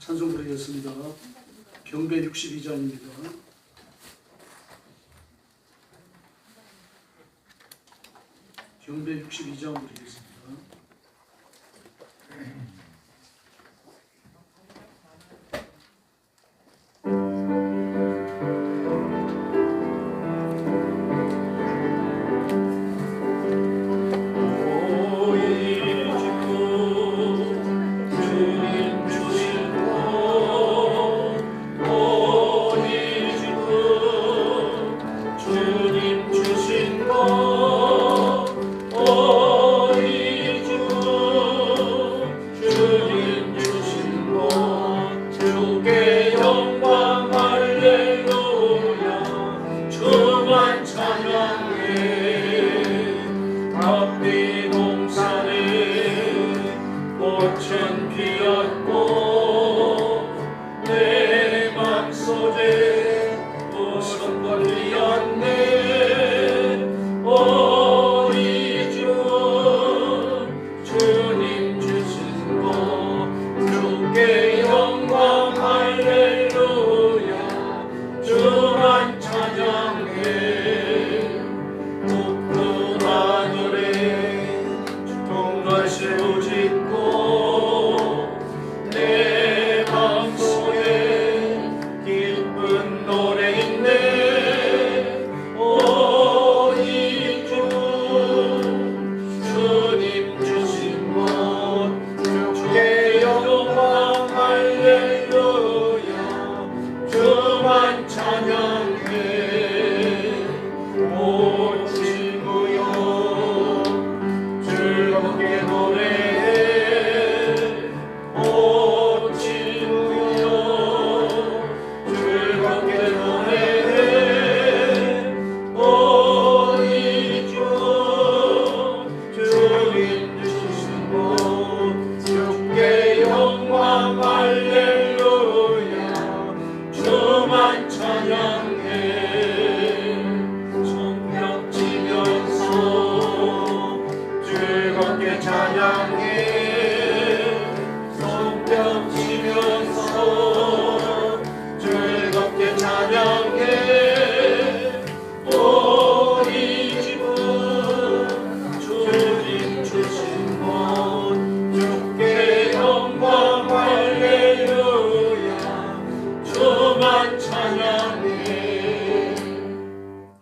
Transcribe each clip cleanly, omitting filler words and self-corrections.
찬송 부르겠습니다. 경배 62장입니다. 경배 62장 부르겠습니다.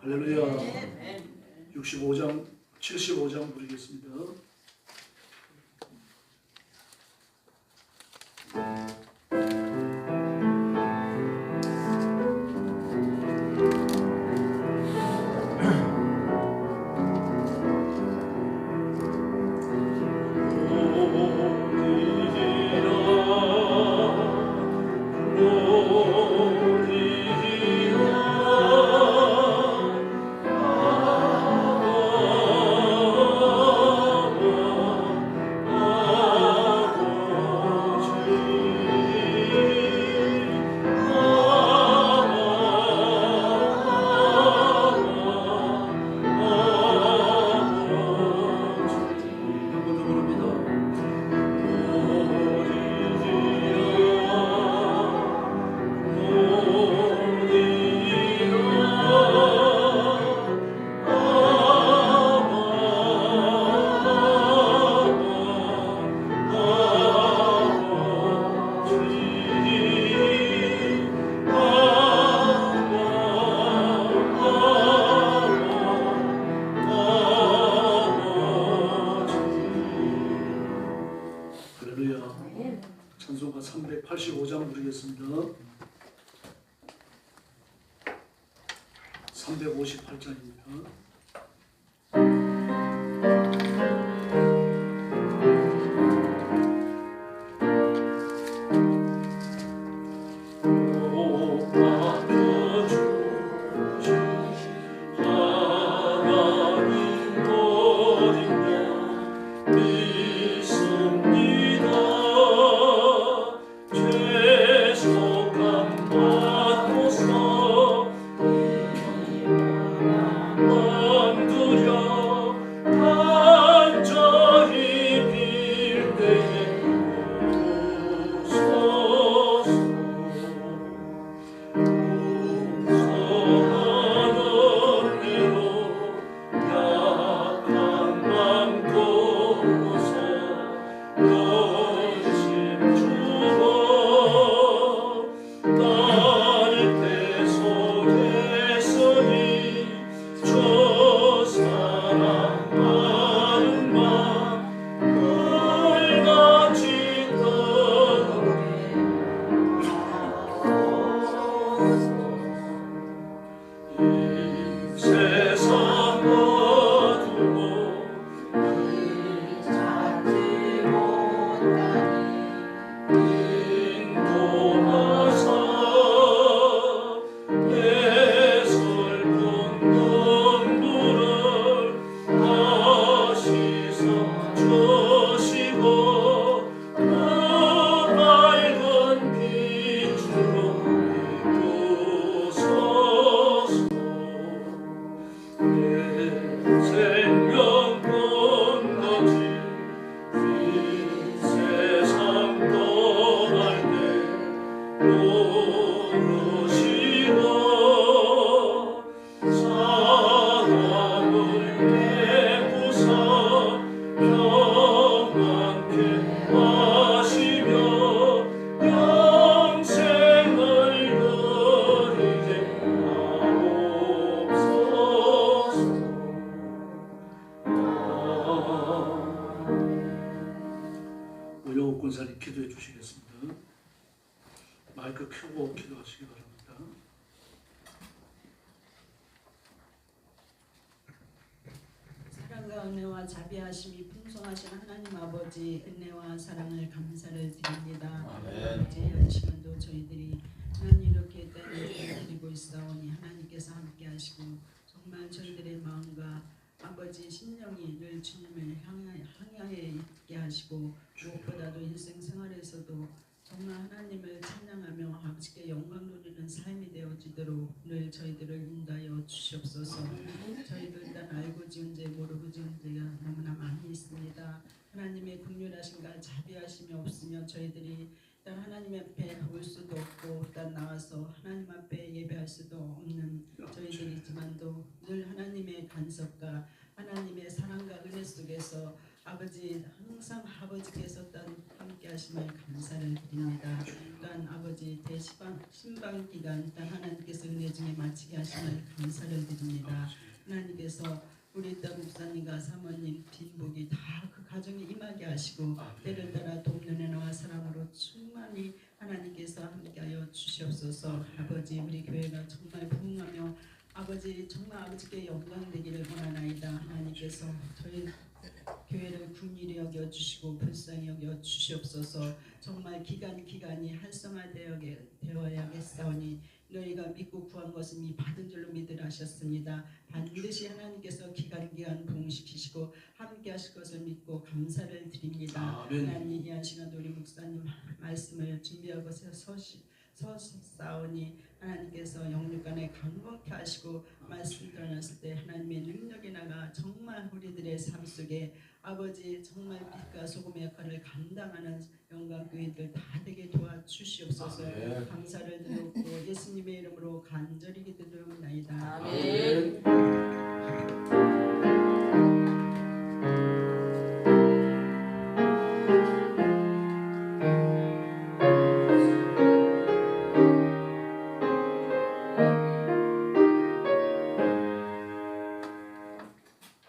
할렐루야. 65장 75장 부르겠습니다. 찬송가 385장 부르겠습니다. 358장입니다. 사랑과 은혜와 자비하심이 풍성하신 하나님 아버지 은혜와 사랑을 감사를 드립니다. 아버지 이 시간도 저희들이 하나님 이렇게 때를 드리고 있사오니 하나님께서 함께 하시고 정말 저희들의 마음과 아버지 심령이 늘 주님을 향하에 있게 하시고 무엇보다도 일생 생활에서도 정말 하나님을 찬양하며 아버지께 영광 돌리는 삶이 되어지도록 늘 저희들을 인도하여 주시옵소서. 저희도 일단 알고 지은 죄 모르고 지은 죄가 너무나 많이 있습니다. 하나님의 긍휼하심과 자비하심이 없으면 저희들이 일단 하나님 앞에 올 수도 없고 일단 나와서 하나님 앞에 예배할 수도 없는 저희들이지만도 늘 하나님의 간섭과 하나님의 사랑과 은혜 속에서 아버지 항상 아버지께서 함께 하심을 감사를 드립니다. 또한 아버지 신방 기간 또한 하나님께서 은혜 중에 마치게 하심을 감사를 드립니다. 하나님께서 우리 딸 목사님과 사모님 빈복이 다 그 가정에 임하게 하시고 때를 따라 돕는 은혜와 사랑으로 충만히 하나님께서 함께하여 주시옵소서. 아버지 우리 교회가 정말 부흥하며 아버지 정말 아버지께 영광 되기를 원하나이다. 하나님께서 저희 교회를 긍휼히 여겨주시고 불쌍히 여겨주시옵소서. 정말 기간이 활성화되어야겠사오니 너희가 믿고 구한 것은 이 받은 줄로 믿으라 하셨습니다. 반드시 하나님께서 기간 부흥시키시고 함께 하실 것을 믿고 감사를 드립니다. 하나님 이 한 시간도 우리 목사님 말씀을 준비하고 서사오니 하나님께서 영육간에 강건케 하시고 말씀 전했을 때 하나님의 능력이 나가 정말 우리들의 삶 속에 아버지 정말 빛과 소금의 역할을 감당하는 영광교회들 다 되게 도와주시옵소서. 감사를 드리고 예수님의 이름으로 간절히 기도드리옵나이다. 아멘.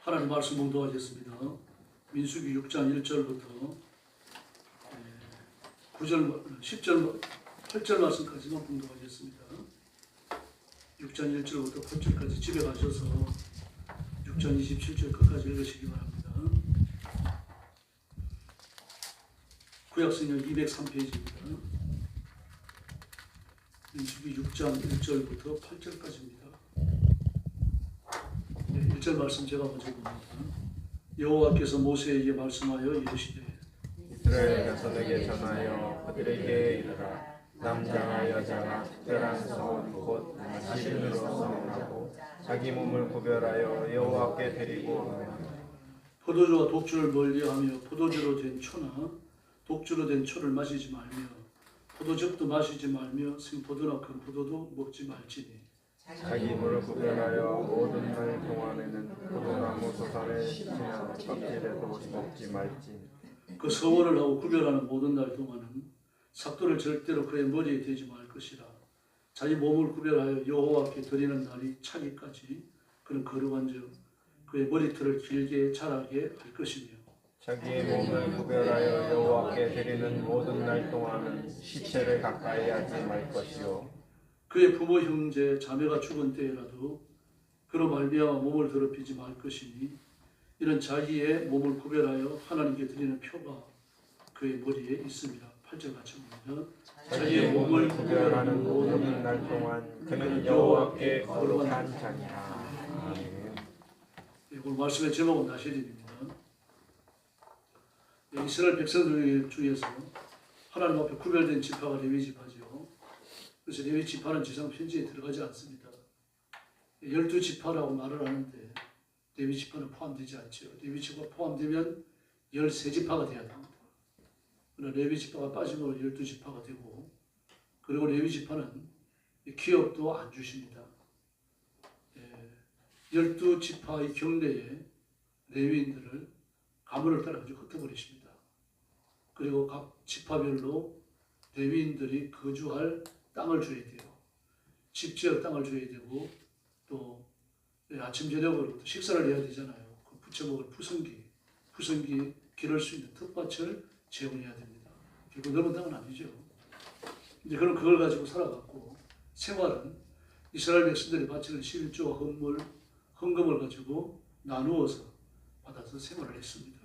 하나님 말씀 봉독하겠습니다. 민수기 6장 1절부터 9절, 10절, 8절 말씀까지만 봉독하겠습니다. 6장 1절부터 8절까지 집에 가셔서 6장 27절 끝까지 읽으시기 바랍니다. 구약성경 203페이지입니다. 민수기 6장 1절부터 8절까지입니다. 1절 말씀 제가 먼저 봅니다. 여호와께서 모세에게 말씀하여 이르시되 이스라엘 자손에게 전하여 그들에게 이르라. 남자나 여자나 특별한 성은 곧 자신으로 성하고 자기 몸을 구별하여 여호와께 드리고 오면 포도주와 독주를 멀리하며 포도주로 된 초나 독주로 된 초를 마시지 말며 포도즙도 마시지 말며 생포도나 큰 포도도 먹지 말지니 자기 몸을 구별하여 모든 날 동안에는 포도나무 소산의 씨나 껍질에도 먹지 말지. 그 서원을 하고 구별하는 모든 날 동안은 삭도를 절대로 그의 머리에 대지 말 것이라. 자기 몸을 구별하여 여호와께 드리는 날이 차기까지 그는 거룩한즉 그의 머리털을 길게 자라게 할 것이며 자기의 몸을 구별하여 여호와께 드리는 모든 날 동안은 시체를 가까이 하지 말 것이요 그의 부모 형제 자매가 죽은 때에라도 그로 말미암아 몸을 더럽히지 말 것이니 이는 자기의 몸을 구별하여 하나님께 드리는 표가 그의 머리에 있습니다. 8절 같이 봅니다. 자기의 몸을 구별하는 모든 날 동안 그는 여호와께 거룩한 자니라. 아멘. 오늘 말씀의 제목은 나실입니다. 이스라엘 백성들 중에서 하나님 앞에 구별된 지파가 레위 지파죠. 그래서 레위 지파는 지상 편지에 들어가지 않습니다. 12지파라고 말을 하는데 레위 지파는 포함되지 않죠. 레위 지파가 포함되면 13지파가 돼야 됩니다. 그러나 레위 지파가 빠지면 12지파가 되고 그리고 레위 지파는 기업도 안 주십니다. 12지파의 경내에 레위인들을 가문을 따라가지고 흩어버리십니다. 그리고 각 지파별로 레위인들이 거주할 땅을 줘야 돼요. 집지역 땅을 줘야 되고 또 아침 저녁으로 또 식사를 해야 되잖아요. 그 부쳐 먹을 푸성기 기를 수 있는 텃밭을 제공해야 됩니다. 결국 넓은 땅은 아니죠. 이제 그럼 그걸 가지고 살아갔고 생활은 이스라엘 백성들이 바치는 11조와 헌금을 가지고 나누어서 받아서 생활을 했습니다.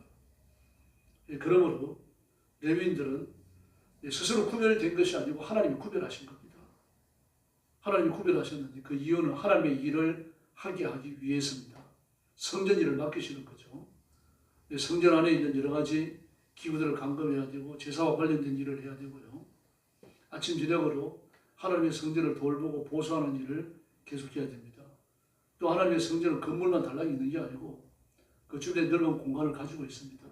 그러므로 레위인들은 스스로 구별된 것이 아니고 하나님이 구별하신 겁니다. 하나님이 구별하셨는데 그 이유는 하나님의 일을 하기 위해서입니다. 성전 일을 맡기시는 거죠. 성전 안에 있는 여러 가지 기구들을 감금해야 되고 제사와 관련된 일을 해야 되고요. 아침 저녁으로 하나님의 성전을 돌보고 보수하는 일을 계속해야 됩니다. 또 하나님의 성전은 건물만 달랑 있는 게 아니고 그 주변에 넓은 공간을 가지고 있습니다.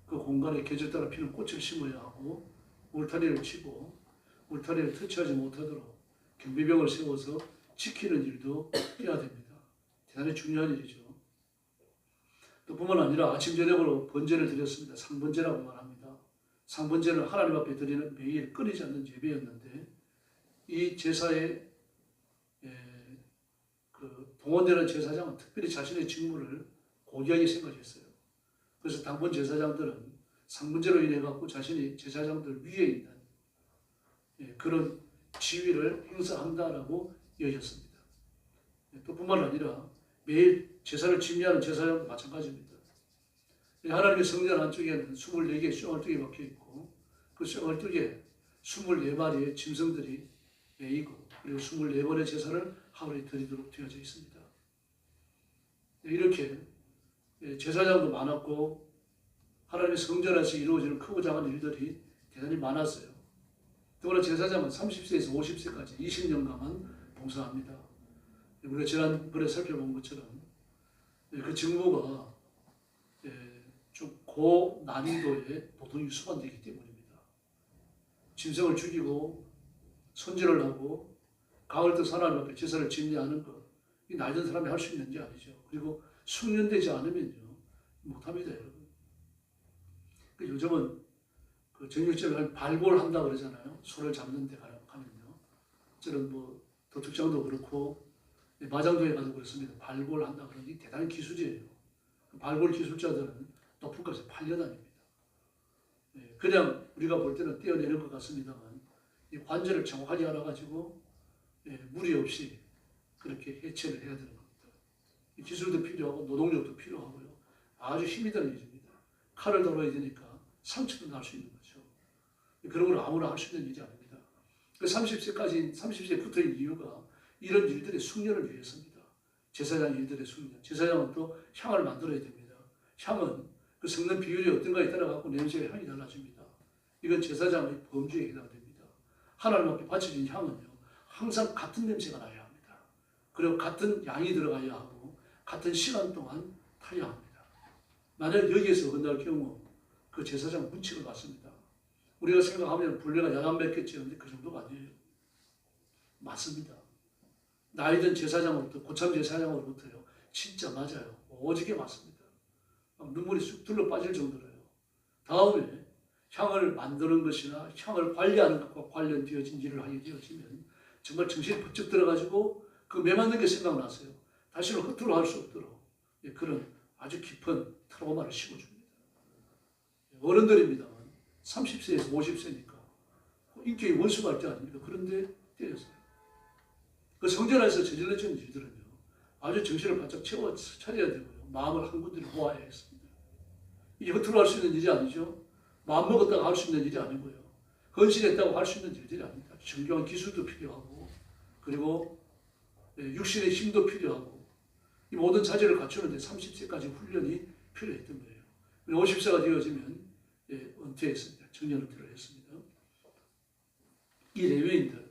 그 공간에 계절 따라 피는 꽃을 심어야 하고 울타리를 치고 울타리를 터치하지 못하도록 경비병을 세워서 지키는 일도 해야 됩니다. 대단히 중요한 일이죠. 또 뿐만 아니라 아침 저녁으로 번제를 드렸습니다. 상번제라고 말합니다. 상번제는 하나님 앞에 드리는 매일 끊이지 않는 예배였는데 이 제사에 그 동원되는 제사장은 특별히 자신의 직무를 고귀하게 생각했어요. 그래서 당번 제사장들은 상번제로 인해 갖고 자신이 제사장들 위에 있는 그런 지위를 행사한다라고 여겼습니다. 또 뿐만 아니라 매일 제사를 집례하는 제사장도 마찬가지입니다. 하나님의 성전 안쪽에는 24개의 쇠얼뚝이 박혀있고 그 쇠얼뚝에 24마리의 짐승들이 매이고 그리고 24번의 제사를 하루에 드리도록 되어져 있습니다. 이렇게 제사장도 많았고 하나님의 성전 안에서 이루어지는 크고 작은 일들이 대단히 많았어요. 더구나 제사장은 30세에서 50세까지 20년간만 봉사합니다. 우리가 지난번에 살펴본 것처럼 그 직무가 좀 고난이도의 노동이 수반되기 때문입니다. 짐승을 죽이고 손질을 하고 가을도 하나님 앞에 제사를 집례하는 것, 이 나이 든 사람이 할 수 있는 게 아니죠. 그리고 숙련되지 않으면요 못합니다, 여러분. 요즘은 그 정육점에 발골한다 그러잖아요. 소를 잡는 데 가면요. 저는 뭐 도축장도 그렇고 마장도에 가도 그렇습니다. 발골한다 그러는 게 대단한 기술이에요. 발골 기술자들은 높은 값에 팔려다닙니다. 그냥 우리가 볼 때는 떼어내는 것 같습니다만 이 관절을 정확하게 알아가지고 무리 없이 그렇게 해체를 해야 되는 겁니다. 이 기술도 필요하고 노동력도 필요하고요. 아주 힘이 드는 일입니다. 칼을 다뤄야 되니까 상처도 날 수 있는 거죠. 그런 걸 아무나 할 수 있는 일이 아닙니다. 30세부터의 이유가 이런 일들의 숙련을 위해서입니다. 제사장 일들의 숙련. 제사장은 또 향을 만들어야 됩니다. 향은 그 섞는 비율이 어떤가에 따라 갖고 냄새의 향이 달라집니다. 이건 제사장의 범주에 해당됩니다. 하나님 앞에 바쳐진 향은요, 항상 같은 냄새가 나야 합니다. 그리고 같은 양이 들어가야 하고 같은 시간 동안 타야 합니다. 만약 여기에서 어긋날 경우 그 제사장 문칙을 받습니다. 우리가 생각하면 분례가 야단 맺겠지 하는데 그 정도가 아니에요. 맞습니다. 나이든 제사장으로부터 고참 제사장으로부터요. 진짜 맞아요. 오지게 맞습니다. 눈물이 쑥 둘러 빠질 정도로요. 다음에 향을 만드는 것이나 향을 관리하는 것과 관련되어진 일을 하게 되어지면 정말 정신이 번쩍 들어가지고 그 매맞는 게 생각나서요. 다시는 허투루 할 수 없도록 그런 아주 깊은 트라우마를 심어줍니다. 어른들입니다만 30세에서 50세니까 인격이 원수가 할 때 아닙니까? 그런데 때렸어요. 그 성전 안에서 저질러지는 일들은요. 아주 정신을 바짝 차려야 되고요. 마음을 한 군데로 모아야 했습니다. 이게 허투루 할 수 있는 일이 아니죠. 마음 먹었다고 할 수 있는 일이 아니고요. 헌신했다고 할 수 있는 일들이 아닙니다. 정교한 기술도 필요하고 그리고 육신의 힘도 필요하고 이 모든 자질을 갖추는데 30세까지 훈련이 필요했던 거예요. 50세가 되어지면 은퇴했습니다. 정년 은퇴를 했습니다. 이 레위인들,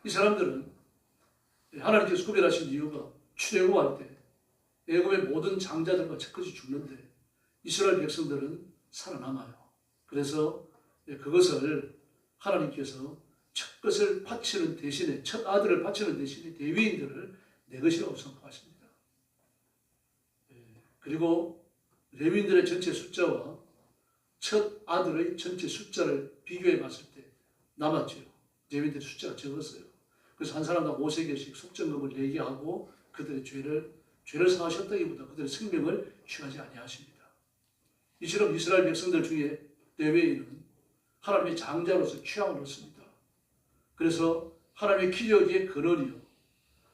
이 사람들은 하나님께서 구별하신 이유가 출애굽할 때 애굽의 모든 장자들과 첫것이 죽는데 이스라엘 백성들은 살아남아요. 그래서 그것을 하나님께서 첫 것을 바치는 대신에 첫 아들을 바치는 대신에 레위인들을 내 것이라고 선포하십니다. 그리고 레위인들의 전체 숫자와 첫 아들의 전체 숫자를 비교해 봤을 때 남았죠. 레위인들의 숫자가 적었어요. 그래서 한 사람당 5세겔씩 속전금을 내게 하고 그들의 죄를 사하셨다기보다 그들의 생명을 취하지 아니하십니다. 이처럼 이스라엘 백성들 중에 레위인은 하나님의 장자로서 취함을 얻습니다. 그래서 하나님의 기력의 근원이요,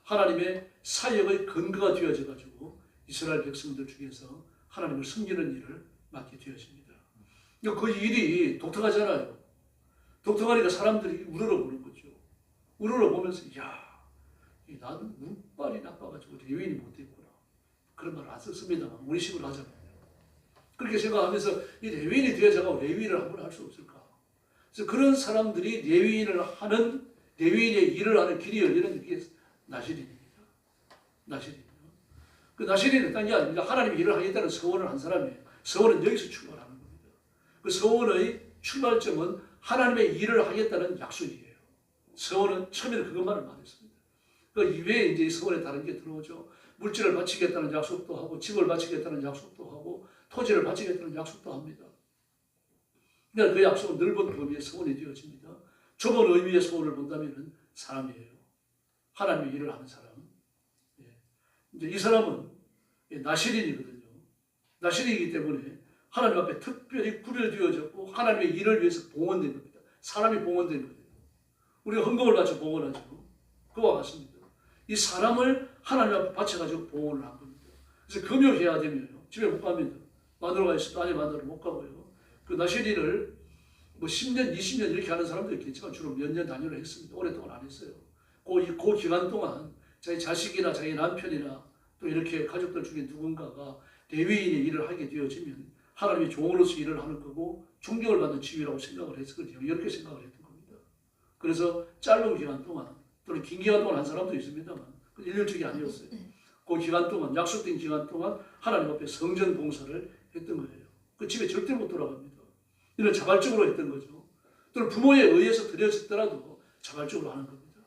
하나님의 사역의 근거가 되어져 가지고 이스라엘 백성들 중에서 하나님을 섬기는 일을 맡게 되어집니다. 그 일이 독특하잖아요. 독특하니까 사람들이 우러러보는 거죠. 우러러보면서 야, 나는 운빨이 나빠가지고 레위인이 못 됐구나. 그런 말을 안 썼습니다만 우리 식으로 하잖아요. 그렇게 생각하면서 이 레위인이 되어져가 레위인을 한번 할 수 없을까? 그래서 그런 사람들이 레위인을 하는 레위인의 일을 하는 길이 열리는 게 나실입니다. 나실이에요. 그 나실이는 딴 게 아닙니다. 하나님이 일을 하겠다는 서원을 한 사람이에요. 서원은 여기서 출발하는 겁니다. 그 서원의 출발점은 하나님의 일을 하겠다는 약속이에요. 서원은 처음에는 그것만을 말했습니다. 그 이외에 이제 서원에 다른 게 들어오죠. 물질을 바치겠다는 약속도 하고, 집을 바치겠다는 약속도 하고, 토지를 바치겠다는 약속도 합니다. 그러니까 그 약속은 넓은 범위의 서원이 되어집니다. 좁은 의미의 서원을 본다면 사람이에요. 하나님의 일을 하는 사람. 이제 이 사람은 나실인이거든요. 나실인이기 때문에 하나님 앞에 특별히 구별되어졌고 하나님의 일을 위해서 봉헌된 겁니다. 사람이 봉헌된 거예요. 우리가 헌금을 바쳐 봉헌하죠. 그와 같습니다. 이 사람을 하나님 앞에 바쳐가지고 봉헌을 한 겁니다. 그래서 금요해야 되면요. 집에 못 갑니다. 마누라가 있어도 아내 마누라 못 가고요. 그 나실인을 뭐 10년, 20년 이렇게 하는 사람도 있겠지만 주로 몇 년 단위로 했습니다. 오랫동안 안 했어요. 그 기간 동안 자기 자식이나 자기 남편이나 또 이렇게 가족들 중에 누군가가 레위인의 일을 하게 되어지면 하나님의 종으로서 일을 하는 거고 존경을 받는 직위라고 생각을 했거든요. 이렇게 생각을 했던 겁니다. 그래서 짧은 기간 동안 또는 긴 기간 동안 한 사람도 있습니다만 일률적이 아니었어요. 그 기간 동안 약속된 기간 동안 하나님 앞에 성전 봉사를 했던 거예요. 그 집에 절대 못 돌아갑니다. 이런 자발적으로 했던 거죠. 또는 부모에 의해서 드려졌더라도 자발적으로 하는 겁니다.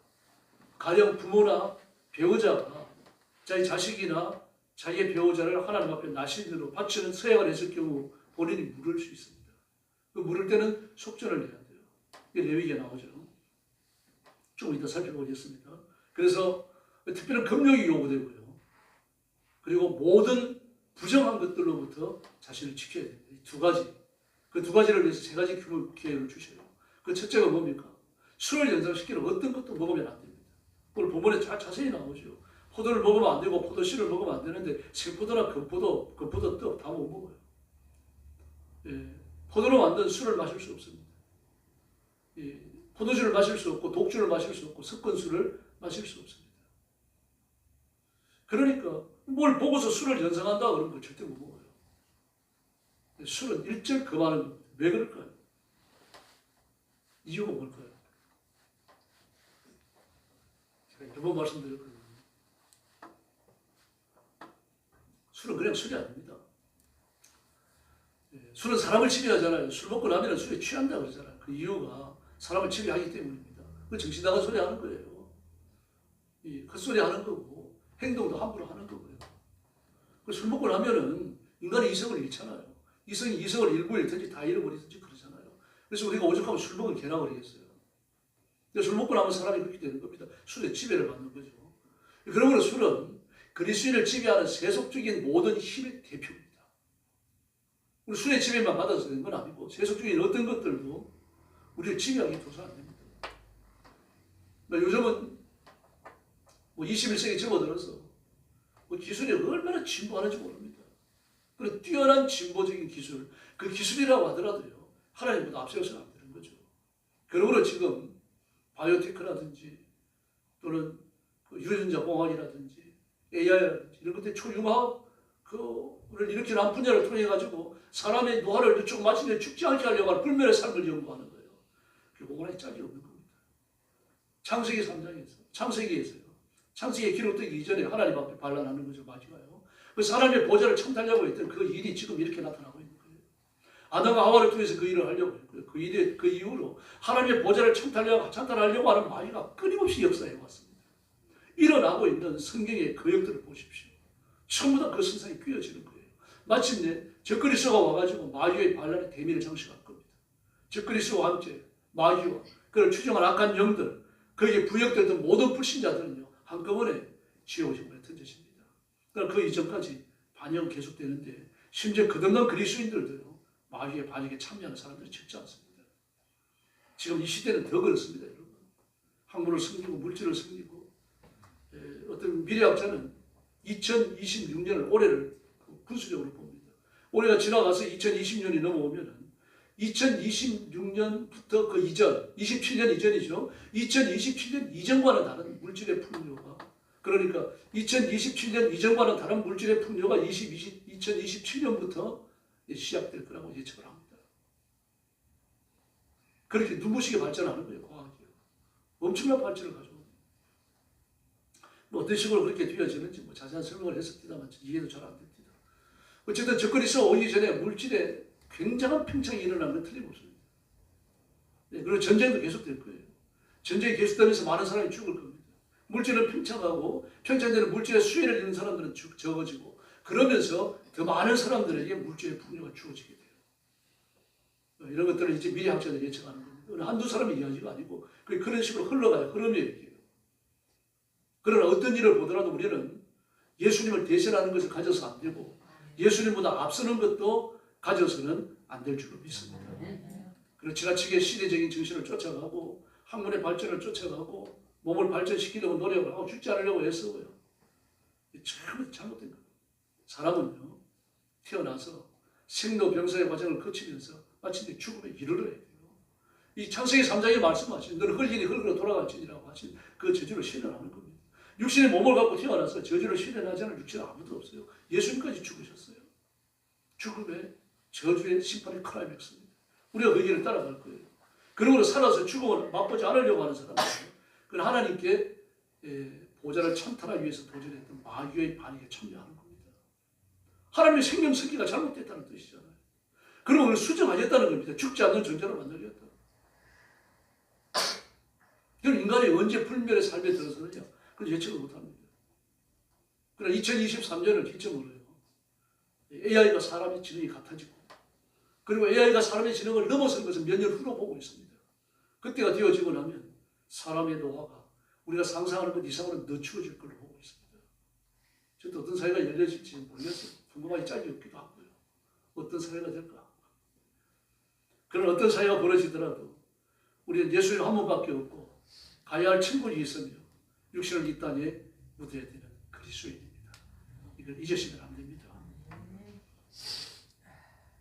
가령 부모나 배우자가 자기 자식이나 자기의 배우자를 하나님 앞에 나신으로 바치는 서약을 했을 경우 본인이 물을 수 있습니다. 그 물을 때는 속전을 내야 돼요. 이게 레위기에 나오죠. 조금 이따 살펴보겠습니다. 그래서 특별한 금욕이 요구되고요. 그리고 모든 부정한 것들로부터 자신을 지켜야 됩니다. 이 두 가지. 그 두 가지를 위해서 세 가지 기회를 주셔요. 그 첫째가 뭡니까? 술을 연상시키는 어떤 것도 먹으면 안 됩니다. 오늘 본문에 자세히 나오죠. 포도를 먹으면 안 되고 포도씨를 먹으면 안 되는데 생포도나 금포도 떡 다 못 먹어요. 예, 포도로 만든 술을 마실 수 없습니다. 예, 포도주를 마실 수 없고 독주를 마실 수 없고 섞은 술을 마실 수 없습니다. 그러니까 뭘 보고서 술을 연상한다 그러면 거 절대 못 먹어요. 술은 일절 금하는 겁니다. 왜 그럴까요? 이유가 뭘까요? 제가 여러 번 말씀드렸거든요. 술은 그냥 술이 아닙니다. 술은 사람을 지배하잖아요. 술 먹고 나면 술에 취한다 그러잖아요. 그 이유가 사람을 지배하기 때문입니다. 그 정신 나간 소리 하는 거예요. 헛소리 하는 거고 행동도 함부로 하는 거고요. 술 먹고 나면은 인간의 이성을 잃잖아요. 이성이 이성을 일부 잃든지 다 잃어버리든지 그러잖아요. 그래서 우리가 오죽하면 술 먹은 개나 그러겠어요. 근데 술 먹고 나면 사람이 그렇게 되는 겁니다. 술에 지배를 받는 거죠. 그러므로 술은 그리스도인을 지배하는 세속적인 모든 힘의 대표입니다. 우리 술의 지배만 받아서 되는 건 아니고 세속적인 어떤 것들도 우리를 지배하게 둬서 안 됩니다. 요즘은 21세기 접어들어서 기술이 얼마나 진보하는지 모릅니다. 그런 뛰어난 진보적인 기술, 그 기술이라고 하더라도요, 하나님보다 앞세워서는 안 되는 거죠. 그러므로 지금 바이오테크라든지 또는 유전자 공학이라든지 AI라든지 이런 것들 초융합을 일으키는 한 분야를 통해 가지고 사람의 노화를 쭉 마침내 죽지 않게 하려고 하는 불멸의 삶을 연구하는 거예요. 결국 하나의 짝이 없는 겁니다. 창세기 3장에서, 창세기에 기록되기 이전에 하나님 앞에 반란하는 거죠. 마귀가요. 그 사람의 보좌를 청탈하려고 했던 그 일이 지금 이렇게 나타나고 있는 거예요. 아담과 하와를 통해서 그 일을 하려고 했고요. 그 이후로 하나님의 보좌를 청탈하려고 하는 마귀가 끊임없이 역사해 왔습니다. 일어나고 있는 성경의 거역들을 보십시오. 전부 다 그 선상에 끼어지는 거예요. 마침내 적그리스도가 와가지고 마귀의 반란의 대미를 장식할 겁니다. 적그리스도와 함께 마귀와 그를 추종한 악한 영들, 거기에 부역되던 모든 불신자들은요, 한꺼번에 지옥에 던져집니다. 그러니까 그 이전까지 반영 계속되는데 심지어 거듭난 그리스도인들도요, 마귀의 반역에 참여하는 사람들이 적지 않습니다. 지금 이 시대는 더 그렇습니다, 여러분. 학문을 섬기고 물질을 섬기고 어떤 미래학자는 2026년을 올해를 분수적으로 봅니다. 올해가 지나가서 2020년이 넘어오면은 2026년부터 그 이전, 27년 이전이죠. 2027년 이전과는 다른 물질의 풍요가, 그러니까 2027년 이전과는 다른 물질의 풍요가 2027년부터 시작될 거라고 예측을 합니다. 그렇게 눈부시게 발전하는 거예요, 과학이. 엄청난 발전을 가져옵니다. 뭐 어떤 식으로 그렇게 되어지는지 뭐 자세한 설명을 했습니다만 이해도 잘 안 됩니다. 어쨌든 접근이 오기 전에 물질에 굉장한 팽창이 일어나는 건 틀림없습니다. 네, 그리고 전쟁도 계속될 거예요. 전쟁이 계속되면서 많은 사람이 죽을 겁니다. 물질은 팽창하고 팽창되는 물질의 수혜를 입는 사람들은 적어지고, 그러면서 더 많은 사람들에게 물질의 풍요가 주어지게 돼요. 이런 것들은 이제 미래학자들이 예측하는 겁니다. 한두 사람의 이야기가 아니고 그런 식으로 흘러가요. 흐름의 얘기예요. 그러나 어떤 일을 보더라도 우리는 예수님을 대신하는 것을 가져서 안 되고 예수님보다 앞서는 것도 가져서는 안 될 줄로 믿습니다. 그리고 지나치게 시대적인 정신을 쫓아가고 학문의 발전을 쫓아가고 몸을 발전시키려고 노력을 하고 죽지 않으려고 애써요. 전부 잘못된 거예요. 사람은요, 태어나서 생로병사의 과정을 거치면서 마침내 죽음에 이르러야 돼요. 이 창세기 3장에 말씀하신 너는 흙이니 흙으로 돌아갈지니라고 하신 그 저주를 실현하는 겁니다. 육신의 몸을 갖고 태어나서 저주를 실현하지 않을 육신은 아무도 없어요. 예수님까지 죽으셨어요. 죽음의 저주의 심판의 클라이맥스입니다. 우리가 그 길을 따라갈 거예요. 그러고 살아서 죽음을 맛보지 않으려고 하는 사람들은 그건 하나님께 보좌를 찬탈하기 위해서 도전했던 마귀의 반역에 참여하는 겁니다. 하나님의 생명 섞기가 잘못됐다는 뜻이잖아요. 그러면 그걸 수정하겠다는 겁니다. 죽지 않는 존재로 만들겠다. 그럼 인간이 언제 불멸의 삶에 들어서느냐? 그걸 예측을 못합니다. 그러나 2023년을 기점으로요, AI가 사람의 지능이 같아지고, 그리고 AI가 사람의 지능을 넘어선 것은 몇 년 후로 보고 있습니다. 그때가 되어지고 나면 사람의 노화가 우리가 상상하는 것 이상으로 늦추어질 걸로 보고 있습니다. 저도 어떤 사회가 열려질지 모르겠어요. 궁금하기 짝이 없기도 하고요. 어떤 사회가 될까? 그런 어떤 사회가 벌어지더라도 우리는 예수님 한 분밖에 없고 가야 할 천국이 있으며 육신을 이 땅에 묻어야 되는 그리스도인입니다. 이걸 잊으시면 안 됩니다.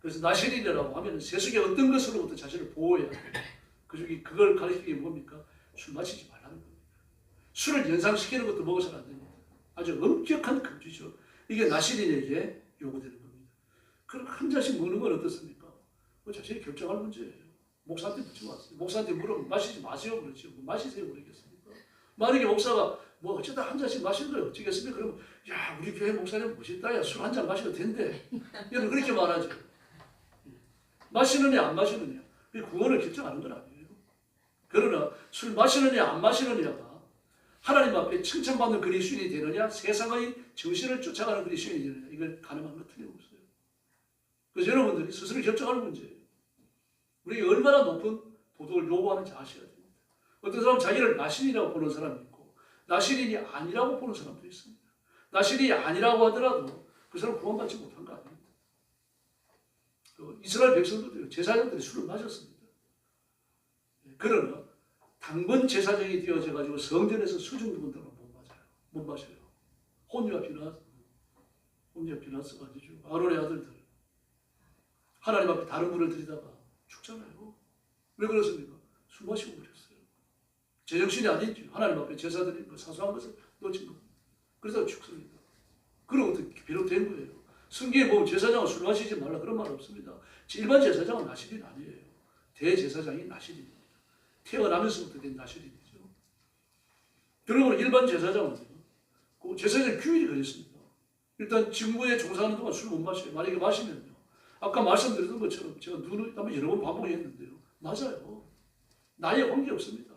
그래서 나실인이라고 하면 세속의 어떤 것으로부터 자신을 보호해야 돼요. 그걸 가리키는 게 뭡니까? 술 마시지 말라는 겁니다. 술을 연상시키는 것도 먹어서는 안 됩니다. 아주 엄격한 금지죠. 이게 나실인에게 요구되는 겁니다. 그럼 한 잔씩 먹는 건 어떻습니까? 자신이 결정할 문제예요. 목사한테 묻지 마세요. 목사한테 물으면 마시지 마세요 그렇죠. 마시세요 그러겠습니까? 만약에 목사가 뭐 어쩌다 한 잔씩 마시는 걸 어쩌겠습니까? 그러면 야 우리 교회 목사님 멋있다. 야 술 한 잔 마셔도 된대. 여러분 그렇게 말하죠. 마시느냐 안 마시느냐 구원을 결정하는 건 아니에요. 그러나 술 마시느냐 안 마시느냐가 하나님 앞에 칭찬받는 그리스도인이 되느냐 세상의 정신을 쫓아가는 그리스도인이 되느냐 이걸 가늠하는 것 틀림없어요. 그래서 여러분들이 스스로 결정하는 문제예요. 우리가 얼마나 높은 도덕을 요구하는지 아셔야 됩니다. 어떤 사람은 자기를 나신이라고 보는 사람이 있고 나신이 아니라고 보는 사람도 있습니다. 나신이 아니라고 하더라도 그 사람 구원받지 못한 거 아닙니다. 이스라엘 백성들도 제사장들이 술을 마셨습니다. 그러나 당번 제사장이 되어져 가지고 성전에서 수중 분들은 못 마셔요. 혼유와 비나스가 아니죠. 아론의 아들들 하나님 앞에 다른 분을 드리다가 죽잖아요. 왜 그렇습니까? 술 마시고 그랬어요. 제정신이 아니죠. 하나님 앞에 제사 드리는 거 사소한 것을 놓친 겁니다. 그래서 죽습니다. 그러고 비롯된 거예요. 성경에 보면 제사장은 술 마시지 말라 그런 말 없습니다. 일반 제사장은 나실인 아니에요. 대제사장이 나실인입니다. 태어나면서부터 된 나실인이죠. 그러면 일반 제사장은 그 제사장 규율이 그랬습니다. 일단 직무에 종사하는 동안 술 못 마셔요. 만약에 마시면요. 아까 말씀드렸던 것처럼 제가 눈을 한번 여러 번 반복했는데요. 맞아요. 나이에 관계없습니다.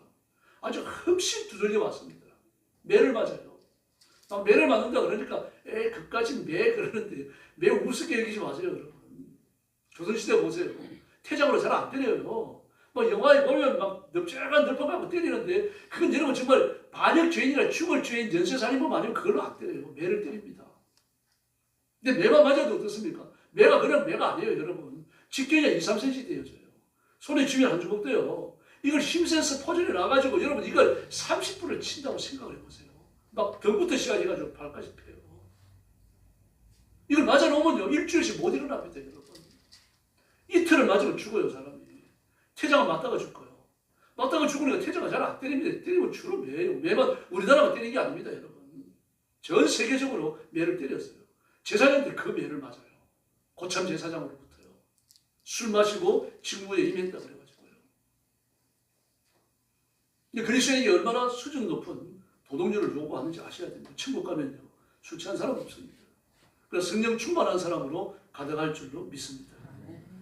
아주 흠씬 두들겨 맞습니다. 매를 맞아요. 매를 맞는다 그러니까 그까지 매 그러는데 매 우습게 여기지 마세요 여러분. 조선시대 보세요. 태장으로 잘 안 때려요. 뭐 영화에 보면 막 넓적한 널퍼가고 때리는데 그건 여러분 정말 반역죄인이나 죽을 죄인 연쇄살인범 아니면 그걸로 안 때려요. 매를 때립니다. 근데 매만 맞아도 어떻습니까? 매가 그냥 매가 아니에요 여러분. 직경이 2, 3cm 되어져요. 손에 쥐면 한 주먹 돼요. 이걸 힘센서 포전에 놔가지고 여러분 이걸 30분을 친다고 생각을 해보세요. 막 벽부터 시작해가지고 발까지 펴요. 이걸 맞아놓으면요, 일주일씩 못 일어납니다, 여러분. 이틀을 맞으면 죽어요, 사람이. 태자가 맞다가 죽어요. 맞다가 죽으니까 태자가 잘 안 때립니다. 때리면 주로 매예요. 매번 우리나라가 때린 게 아닙니다, 여러분. 전 세계적으로 매를 때렸어요. 제사장들이 그 매를 맞아요. 고참 제사장으로부터요. 술 마시고 직무에 임했다 그래가지고요. 그리스도인이 얼마나 수준 높은 도덕률을 요구하는지 아셔야 됩니다. 천국 가면요, 술 취한 사람 없습니다. 그래서 성령 충만한 사람으로 가득할 줄로 믿습니다.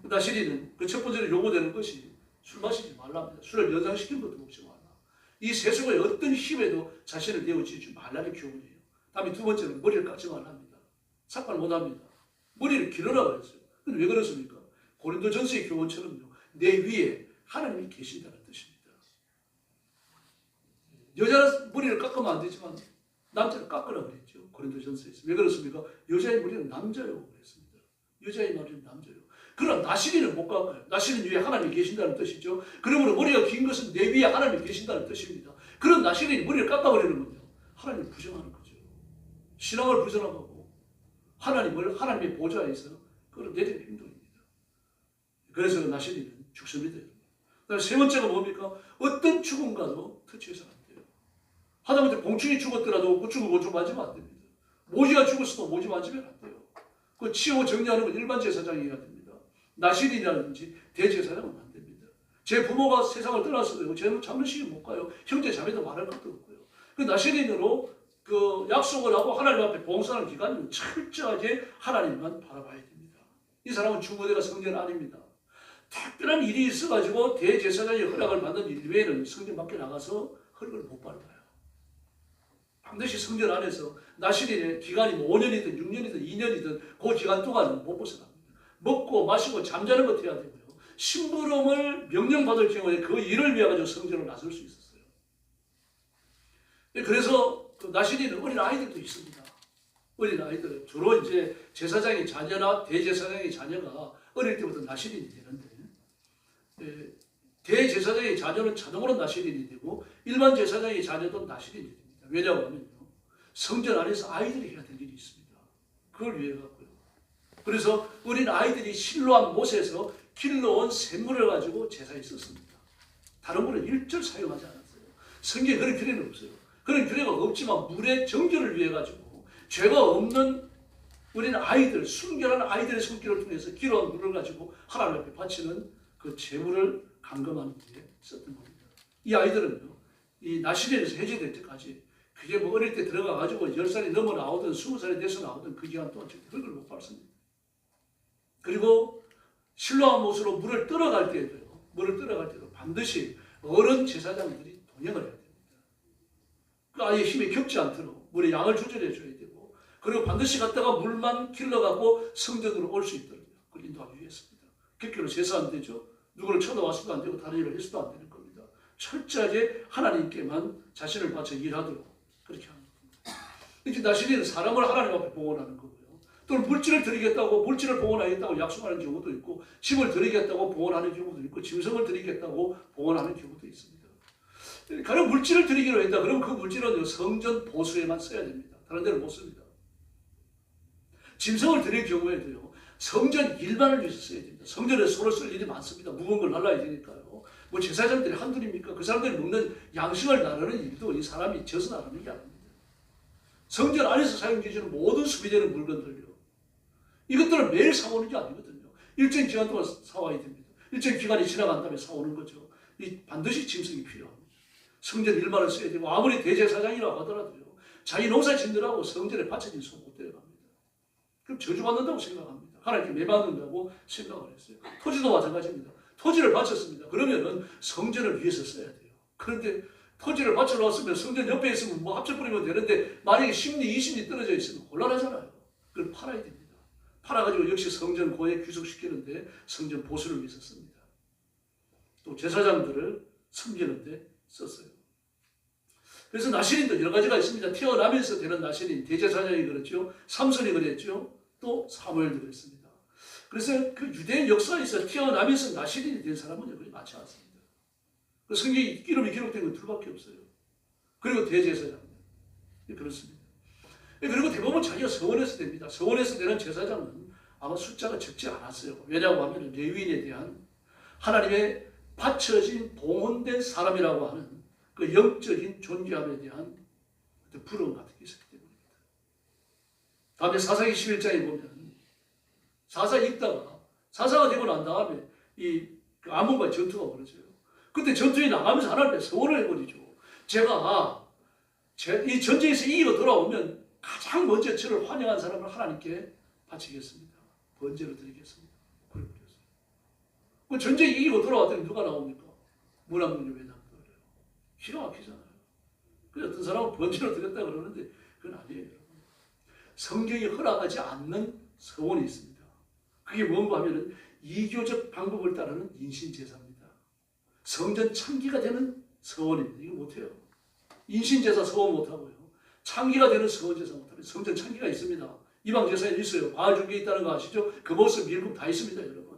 나시리는 그 첫 번째로 요구되는 것이 술 마시지 말랍니다. 술을 연상시킨 것도 먹지 말라. 이 세속의 어떤 힘에도 자신을 내어주지 말라는 교훈이에요. 다음에 두 번째는 머리를 깎지 말랍니다. 삭발 못합니다. 머리를 기르라고 했어요. 근데 왜 그렇습니까? 고린도전서의 교훈처럼요, 내 위에 하나님이 계신다는 뜻입니다. 여자는 머리를 깎으면 안 되지만 남자는 깎으라고 그랬죠. 고린도전서에서. 왜 그렇습니까? 여자의 머리는 남자요 그랬습니다. 여자의 머리는 남자요. 그럼 나시리는 못 깎아요. 나시리는 위에 하나님이 계신다는 뜻이죠. 그러므로 머리가 긴 것은 내 위에 하나님이 계신다는 뜻입니다. 그럼 나시리는 머리를 깎아버리는군요. 하나님을 부정하는 거죠. 신앙을 부정하고 하나님을 하나님의 보좌에서 끌어내리는 행동입니다. 그래서 나시리는 죽습니다. 그다음에 세 번째가 뭡니까? 어떤 죽음과도 터치해서는 안 돼요. 하다못해 공충이 죽었더라도 그 죽은 곤충 만지면 안 됩니다. 모지가 죽었어도 모지 만지면 안 돼요. 그 치워 정리하는 건 일반 제사장이 해야 됩니다. 나시린이라든지 대제사장은 안 됩니다. 제 부모가 세상을 떠났어도 저는 장례식에 못 가요. 형제 자매도 말할 것도 없고요. 그 나시린으로 그 약속을 하고 하나님 앞에 봉사하는 기간은 철저하게 하나님만 바라봐야 됩니다. 이 사람은 중고대가 성전 아닙니다. 특별한 일이 있어가지고 대제사장의 허락을 받는 일 외에는 성전 밖에 나가서 허락을 못 밟아요. 반드시 성전 안에서 나시린의 기간이 5년이든 6년이든 2년이든 그 기간 동안은 못 벗어납니다. 먹고 마시고 잠자는 것 해야 되고요. 심부름을 명령받을 경우에 그 일을 위해 가지고 성전을 나설 수 있었어요. 그래서 그 나시린은 어린 아이들도 있습니다. 어린 아이들 주로 이제 제사장의 자녀나 대제사장의 자녀가 어릴 때부터 나시린이 되는데, 대제사장의 자녀는 자동으로 나시린이 되고 일반 제사장의 자녀도 나시린이 됩니다. 왜냐하면요, 성전 안에서 아이들이 해야 될 일이 있습니다. 그걸 위해 갖고요. 그래서 어린 아이들이 실로한 못에서 길러온 샘물을 가지고 제사에 썼습니다. 다른 물은 일절 사용하지 않았어요. 성경에 그런 규례는 없어요. 그런 규례가 없지만 물의 정결을 위해 가지고 죄가 없는 어린 아이들, 순결한 아이들의 손길을 통해서 길어온 물을 가지고 하나님 앞에 바치는 그 제물을 감금하는 데 썼던 겁니다. 이 아이들은요, 이 나시린에서 해제될 때까지 그게 뭐 어릴 때 들어가가지고 10살이 넘어 나오든 20살이 돼서 나오든 그 기간 동안 흙을 못 밟습니다. 그리고 실로한 못으로 물을 떨어갈 때도 반드시 어른 제사장들이 동행을 해야 됩니다. 그 아이의 힘이 겹지 않도록 물의 양을 조절해 줘야 되고, 그리고 반드시 갔다가 물만 길러가고 성전으로 올 수 있도록 그걸 인도하기 위해서입니다. 객교로 제사 안 되죠. 누구를 쳐다와서도 안 되고 다른 일을 해서도 안 되는 겁니다. 철저하게 하나님께만 자신을 바쳐 일하도록 그렇게 하는 겁니다. 이제 나시린은 사람을 하나님 앞에 봉헌하는 거고요. 또는 물질을 드리겠다고, 물질을 봉헌하겠다고 약속하는 경우도 있고, 집을 드리겠다고 봉헌하는 경우도 있고, 짐승을 드리겠다고 봉헌하는 경우도 있습니다. 가령 물질을 드리기로 했다. 그러면 그 물질은 성전 보수에만 써야 됩니다. 다른 데는 못 씁니다. 짐승을 드릴 경우에도요, 성전 일반을 위해서 써야 됩니다. 성전에 손을 쓸 일이 많습니다. 무거운 걸 날라야 되니까요. 뭐 제사장들이 한둘입니까? 그 사람들이 먹는 양식을 나르는 일도 이 사람이 져서 나르는 게 아닙니다. 성전 안에서 사용되는 모든 소비되는 물건들요, 이것들을 매일 사오는 게 아니거든요. 일정 기간 동안 사와야 됩니다. 일정 기간이 지나간 다음에 사오는 거죠. 이 반드시 짐승이 필요합니다. 성전 일반을 써야 되고, 아무리 대제사장이라고 하더라도요, 자기 농사 짓느라고 성전에 바쳐진 손 못 데려갑니다. 그럼 저주받는다고 생각합니다. 하나님께 매받는다고 생각을 했어요. 토지도 마찬가지입니다. 토지를 바쳤습니다. 그러면은 성전을 위해서 써야 돼요. 그런데 토지를 바쳐놓았으면 성전 옆에 있으면 뭐 합쳐 뿌리면 되는데, 만약에 10리, 20리 떨어져 있으면 곤란하잖아요. 그걸 팔아야 됩니다. 팔아가지고 역시 성전 고에 귀속시키는데 성전 보수를 위해서 씁니다. 또 제사장들을 섬기는데 썼어요. 그래서 나시린도 여러 가지가 있습니다. 태어나면서 되는 나시린, 대제사장이 그랬죠. 삼손이 그랬죠. 또 사무엘도 그랬습니다. 그래서 그 유대인 역사에서 태어나면서 나시린이 된 사람은 거의 많지 않습니다. 그 성경에 이름이 기록된 건 둘밖에 없어요. 그리고 대제사장. 그렇습니다. 그리고 대부분 자기가 서원에서 됩니다. 서원에서 되는 제사장은 아마 숫자가 적지 않았어요. 왜냐고 하면 레위인에 대한 하나님의 바쳐진 봉헌된 사람이라고 하는 그 영적인 존귀함에 대한 부러움 같은 게 있었기 때문입니다. 다음에 사사기 11장에 보면 사사 읽다가 사사가 되고 난 다음에 그 아몬과의 전투가 벌어져요. 그때 전투에 나가면서 하나님께 서원을 해버리죠. 제가 이 전쟁에서 이기고 돌아오면 가장 먼저 저를 환영한 사람을 하나님께 바치겠습니다. 번제로 드리겠습니다. 그래 버렸어요. 그 전쟁 이기고 돌아왔더니 누가 나옵니까? 문화문이 왜 나온다 그래요? 기가 막히잖아요. 그래서 어떤 사람은 번제로 드렸다 그러는데 그건 아니에요. 여러분. 성경이 허락하지 않는 서원이 있습니다. 그게 뭔가 하면은 이교적 방법을 따르는 인신제사입니다. 성전 창기가 되는 서원입니다. 이거 못해요. 인신제사 서원 못하고요. 창기가 되는 서원제사 못하면 성전 창기가 있습니다. 이방제사에 있어요. 바알중계에 있다는 거 아시죠? 그 모습 밀금 다 있습니다. 여러분.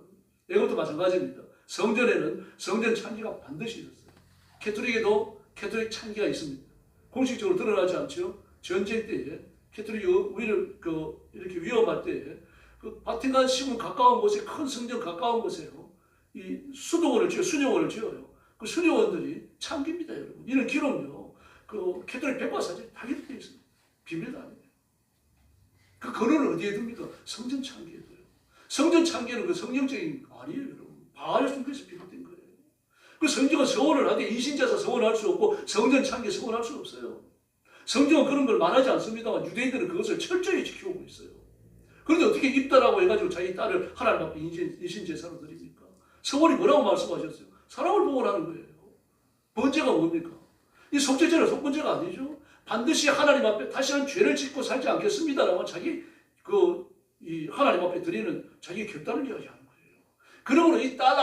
이것도 마찬가지입니다. 성전에는 성전 창기가 반드시 있었어요. 캐톨릭에도 캐톨릭 창기가 있습니다. 공식적으로 드러나지 않죠. 전쟁 때에 캐톨릭 위를 이렇게 위험할 때에 그 바티칸 시군 가까운 곳에 큰 성전 가까운 곳에요. 이 수도원을 지어요. 수녀원을 지어요. 그 수녀원들이 창기입니다, 여러분. 이런 기록요. 그 캐톨릭 백과사전에 다 기록되어 있습니다. 비밀도 아니에요. 그 근원을 어디에 둡니까? 성전 창기에 둬요. 성전 창기는 그 성령적인 거 아니에요, 여러분. 바알 숭배에서 비롯된 거예요. 그 성경은 서원을 하되 인신제사 서원할 수 없고 성전 창기 서원할 수 없어요. 성경은 그런 걸 말하지 않습니다만 유대인들은 그것을 철저히 지켜오고 있어요. 그런데 어떻게 입다라고 해가지고 자기 딸을 하나님 앞에 인신제사로 드립니까? 서원이 뭐라고 말씀하셨어요? 사랑을 봉헌하는 거예요. 번제가 뭡니까? 이 속죄제는 속번제가 아니죠. 반드시 하나님 앞에 다시는 죄를 짓고 살지 않겠습니다라고 자기 이 하나님 앞에 드리는 자기 결단을 이야기하는 거예요. 그러므로 이 딸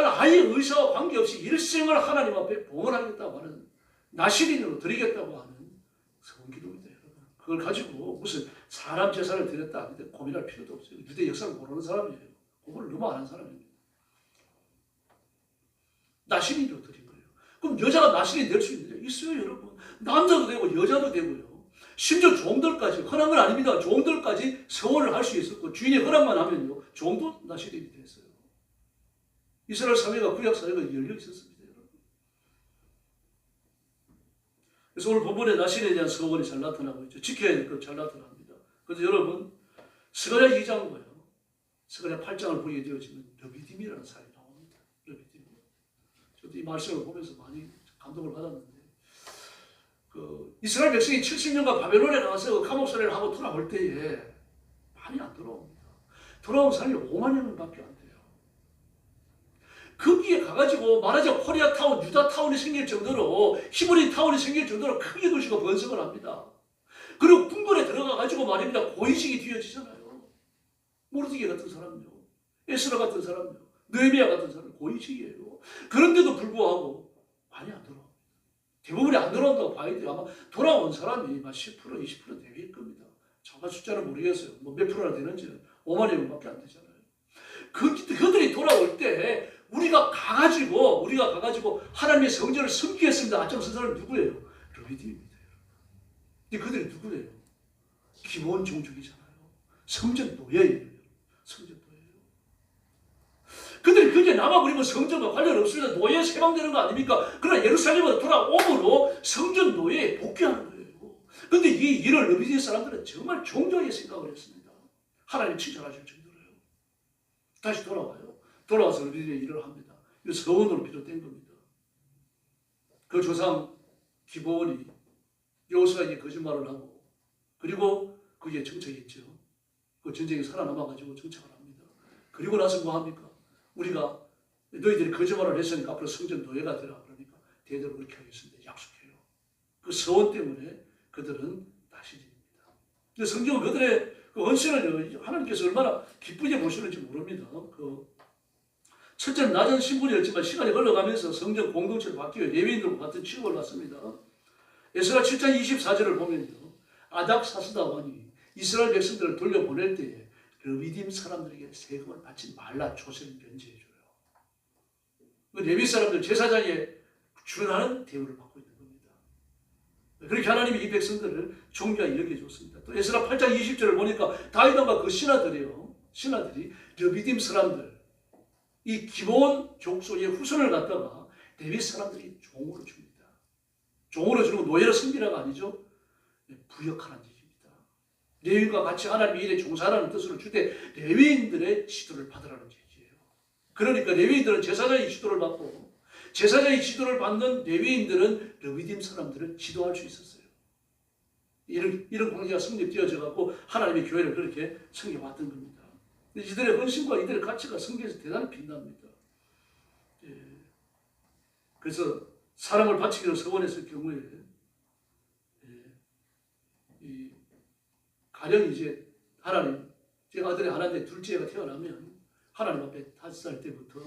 아이의 의사와 관계없이 일생을 하나님 앞에 봉헌하겠다고 하는 나시린으로 드리겠다고 하는 성기도입니다, 여러분. 그걸 가지고 무슨 사람 제사를 드렸다 하는데 고민할 필요도 없어요. 유대 역사를 모르는 사람이에요. 그걸 너무 아는 사람입니다. 나시린으로 드린 거예요. 그럼 여자가 나시린 될 수 있느냐? 있어요, 여러분. 남자도 되고 여자도 되고요. 심지어 종들까지, 흔한 건 아닙니다. 종들까지 서원을 할 수 있었고 주인이 허락만 하면요. 종도 나시린이 됐어요. 이스라엘 사회가 구약 사회가 열려 있었습니다, 여러분. 그래서 오늘 본문에 나시린에 대한 서원이 잘 나타나고 있죠. 지켜야 될 것 잘 나타납니다. 그래서 여러분 스가랴 2장과요. 스가랴 8장을 보게 되어지면 르비딤이라는 사람이 나옵니다. 르비딤. 저도 이 말씀을 보면서 많이 감동을 받았는데 이스라엘 백성이 70년간 바벨론에 가서 감옥살이를 하고 돌아올 때에 많이 안 돌아옵니다. 돌아온 사람이 5만 명밖에 안 돼요. 거기에 가가지고 말하자면 코리아타운, 유다타운이 생길 정도로 히브리 타운이 생길 정도로 크게 도시가 번성을 합니다. 그리고 궁궐에 들어가가지고 말입니다. 고위직이 뒤어지잖아요. 모르드게 같은 사람요. 에스라 같은 사람요. 느헤미야 같은 사람 고위직이에요. 그런데도 불구하고 많이 안 돌아옵니다. 대부분이 안 돌아온다고 봐야 돼요. 아마 돌아온 사람이 10%, 20% 되길 겁니다. 정확한 숫자는 모르겠어요. 몇 프로나 되는지는 5만 명밖에 안 되잖아요. 그들이 돌아올 때 우리가 가가지고 하나님의 성전을 섬기겠습니다. 앞장선 사람이 누구예요? 르비딤입니다. 근데 그들이 누구예요? 기본 종족이잖아요. 성전 노예예요. 성전 노예예요. 그들이 그게 남아버리면 성전과 관련 없습니다. 노예에 세방되는 거 아닙니까? 그러나 예루살렘으로 돌아오므로 성전 노예에 복귀하는 거예요. 그런데 이 일을 르비딤 사람들은 정말 종교의 생각을 했습니다. 하나님 칭찬하실 정도로요. 다시 돌아와요. 돌아와서 르비딤의 일을 합니다. 이 서원으로 비롯된 겁니다. 그 조상 기브온이 여호수아에게 거짓말을 하고 그리고 그게 정착했죠. 그 전쟁에 살아남아가지고 정착을 합니다. 그리고 나서 뭐 합니까? 우리가 너희들이 거짓말을 했으니까 앞으로 성전 노예가 되라 그러니까 대대로 그렇게 하겠습니다. 약속해요. 그 서원 때문에 그들은 나시린입니다. 근데 성경은 그들의 그 헌신을 하나님께서 얼마나 기쁘게 보시는지 모릅니다. 첫째는 낮은 신분이었지만 시간이 흘러가면서 성전 공동체로 바뀌어 레위인들과 같은 취급을 받습니다. 에스라 7장 24절을 보면요. 아닥사스다 왕이 이스라엘 백성들을 돌려보낼 때에 르비딤 사람들에게 세금을 받지 말라 조세를 면제해줘요. 레위 사람들 제사장에 준하는 대우를 받고 있는 겁니다. 그렇게 하나님이 이 백성들을 존귀하게 여겨줬습니다. 또 에스라 8장 20절을 보니까 다윗왕과 그 신하들이 르비딤 사람들, 이 기본 족속의 후손을 갖다가 데윗 사람들이 종으로 줍니다. 종으로 주는 건 노예로 섬기라가 아니죠. 부역하는 일입니다. 레위인과 같이 하나님의 일에 종사하라는 뜻으로 주되 레위인들의 지도를 받으라는 얘기예요. 그러니까 레위인들은 제사장의 지도를 받고 제사장의 지도를 받는 레위인들은 르비딤 사람들을 지도할 수 있었어요. 이런 관계가 성립되어져 갖고 하나님의 교회를 그렇게 섬겨왔던 겁니다. 이들의 헌신과 이들의 가치가 성경에서 대단히 빛납니다. 그래서 사람을 바치기로 서원했을 경우에 가령 이제 하나님, 제 아들의 하나님의 둘째가 태어나면 하나님 앞에 5살 때부터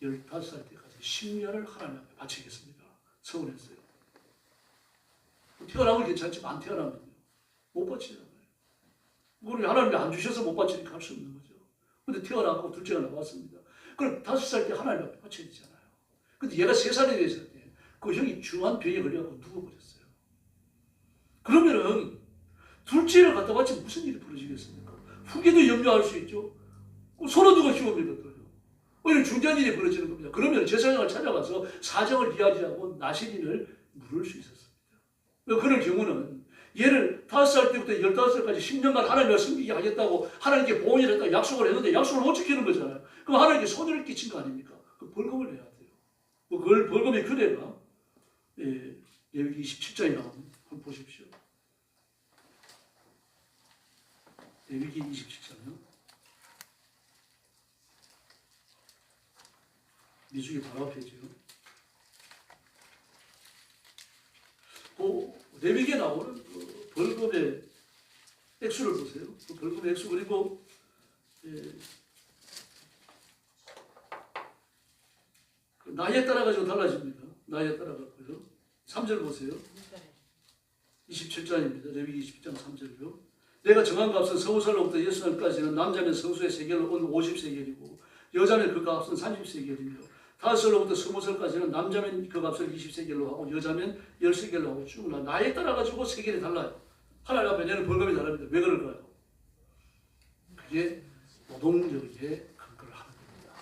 15살 때까지 10년을 하나님 앞에 바치겠습니다. 서원했어요. 태어나면 괜찮지만 안 태어나면요. 못 바치잖아요. 그걸 하나님이 안 주셔서 못 바치니까 할 수 없는 거죠. 근데 태어나고 둘째가 나왔습니다. 그럼 5살 때 하나님 앞에 바쳐야 되잖아요. 근데 얘가 3살이 됐을 때 그 형이 중한 병에 걸려갖고 누워버렸어요. 그러면은 둘째를 갖다 바치면 무슨 일이 벌어지겠습니까? 후계도 염려할 수 있죠. 손은 누가 키웁니까? 이런 중대한 일이 벌어지는 겁니다. 그러면 제사장을 찾아가서 사정을 이야기하고 나신인을 물을 수 있었습니다. 그런 경우는 얘를 5살 때부터 15살까지 10년간 하나님을 섬기게 하겠다고 하나님께 보응을 했다고 약속을 했는데 약속을 못 지키는 거잖아요. 그럼 하나님께 손해를 끼친 거 아닙니까? 그 벌금을 내야 돼요. 그걸 벌금의 규례가 레위기 27장에 나옵니다. 한번 보십시오. 레위기 27장이요. 미숙이 바로 앞에죠. 그 레위기에 나오는 그 벌금의 액수를 보세요. 그 벌금의 액수 그리고 그 나이에 따라 가지고 달라집니다. 나이에 따라 갖고요. 3절 보세요. 27장입니다. 레위기 27장 3절이요. 내가 정한 값은 30살로부터 60살까지는 남자면 성수의 세겔로 50세겔이고 여자면 그 값은 30세겔이며 5살로부터 20살까지는 남자면 그 값을 20세겔로 하고 여자면 10세겔로 하고 쭉 나이에 따라 가지고 세겔이 달라요. 하나님 앞에 내는 벌금이 다릅니다. 왜 그럴까요? 그게 노동력의 근거를 하는 겁니다.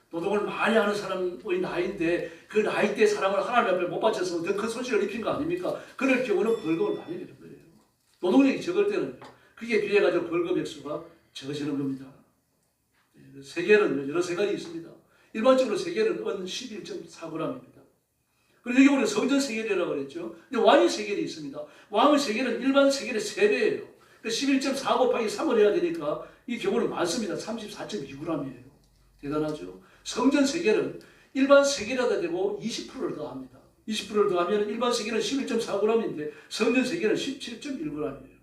노동을 많이 하는 사람의 나이인데 그 나이 때 사람을 하나님 앞에 못 바쳤으면 더 큰 손실을 입힌 거 아닙니까? 그럴 경우는 벌금을 많이 내는 거예요. 노동력이 적을 때는요. 그게 비해가지고 벌금 액수가 적어지는 겁니다. 세겔은 여러 세겔이 있습니다. 일반적으로 세겔은 은 11.4g입니다. 그리고 여기 보면 성전 세겔이라고 그랬죠. 근데 왕의 세겔이 있습니다. 왕의 세겔은 일반 세겔의 3배예요. 11.4 곱하기 3을 해야 되니까 이 경우는 많습니다. 34.2g이에요. 대단하죠. 성전 세겔은 일반 세겔에다 대고 20%를 더합니다. 20%를 더하면 일반 세겔은 11.4g인데 성전 세겔은 17.1g이에요.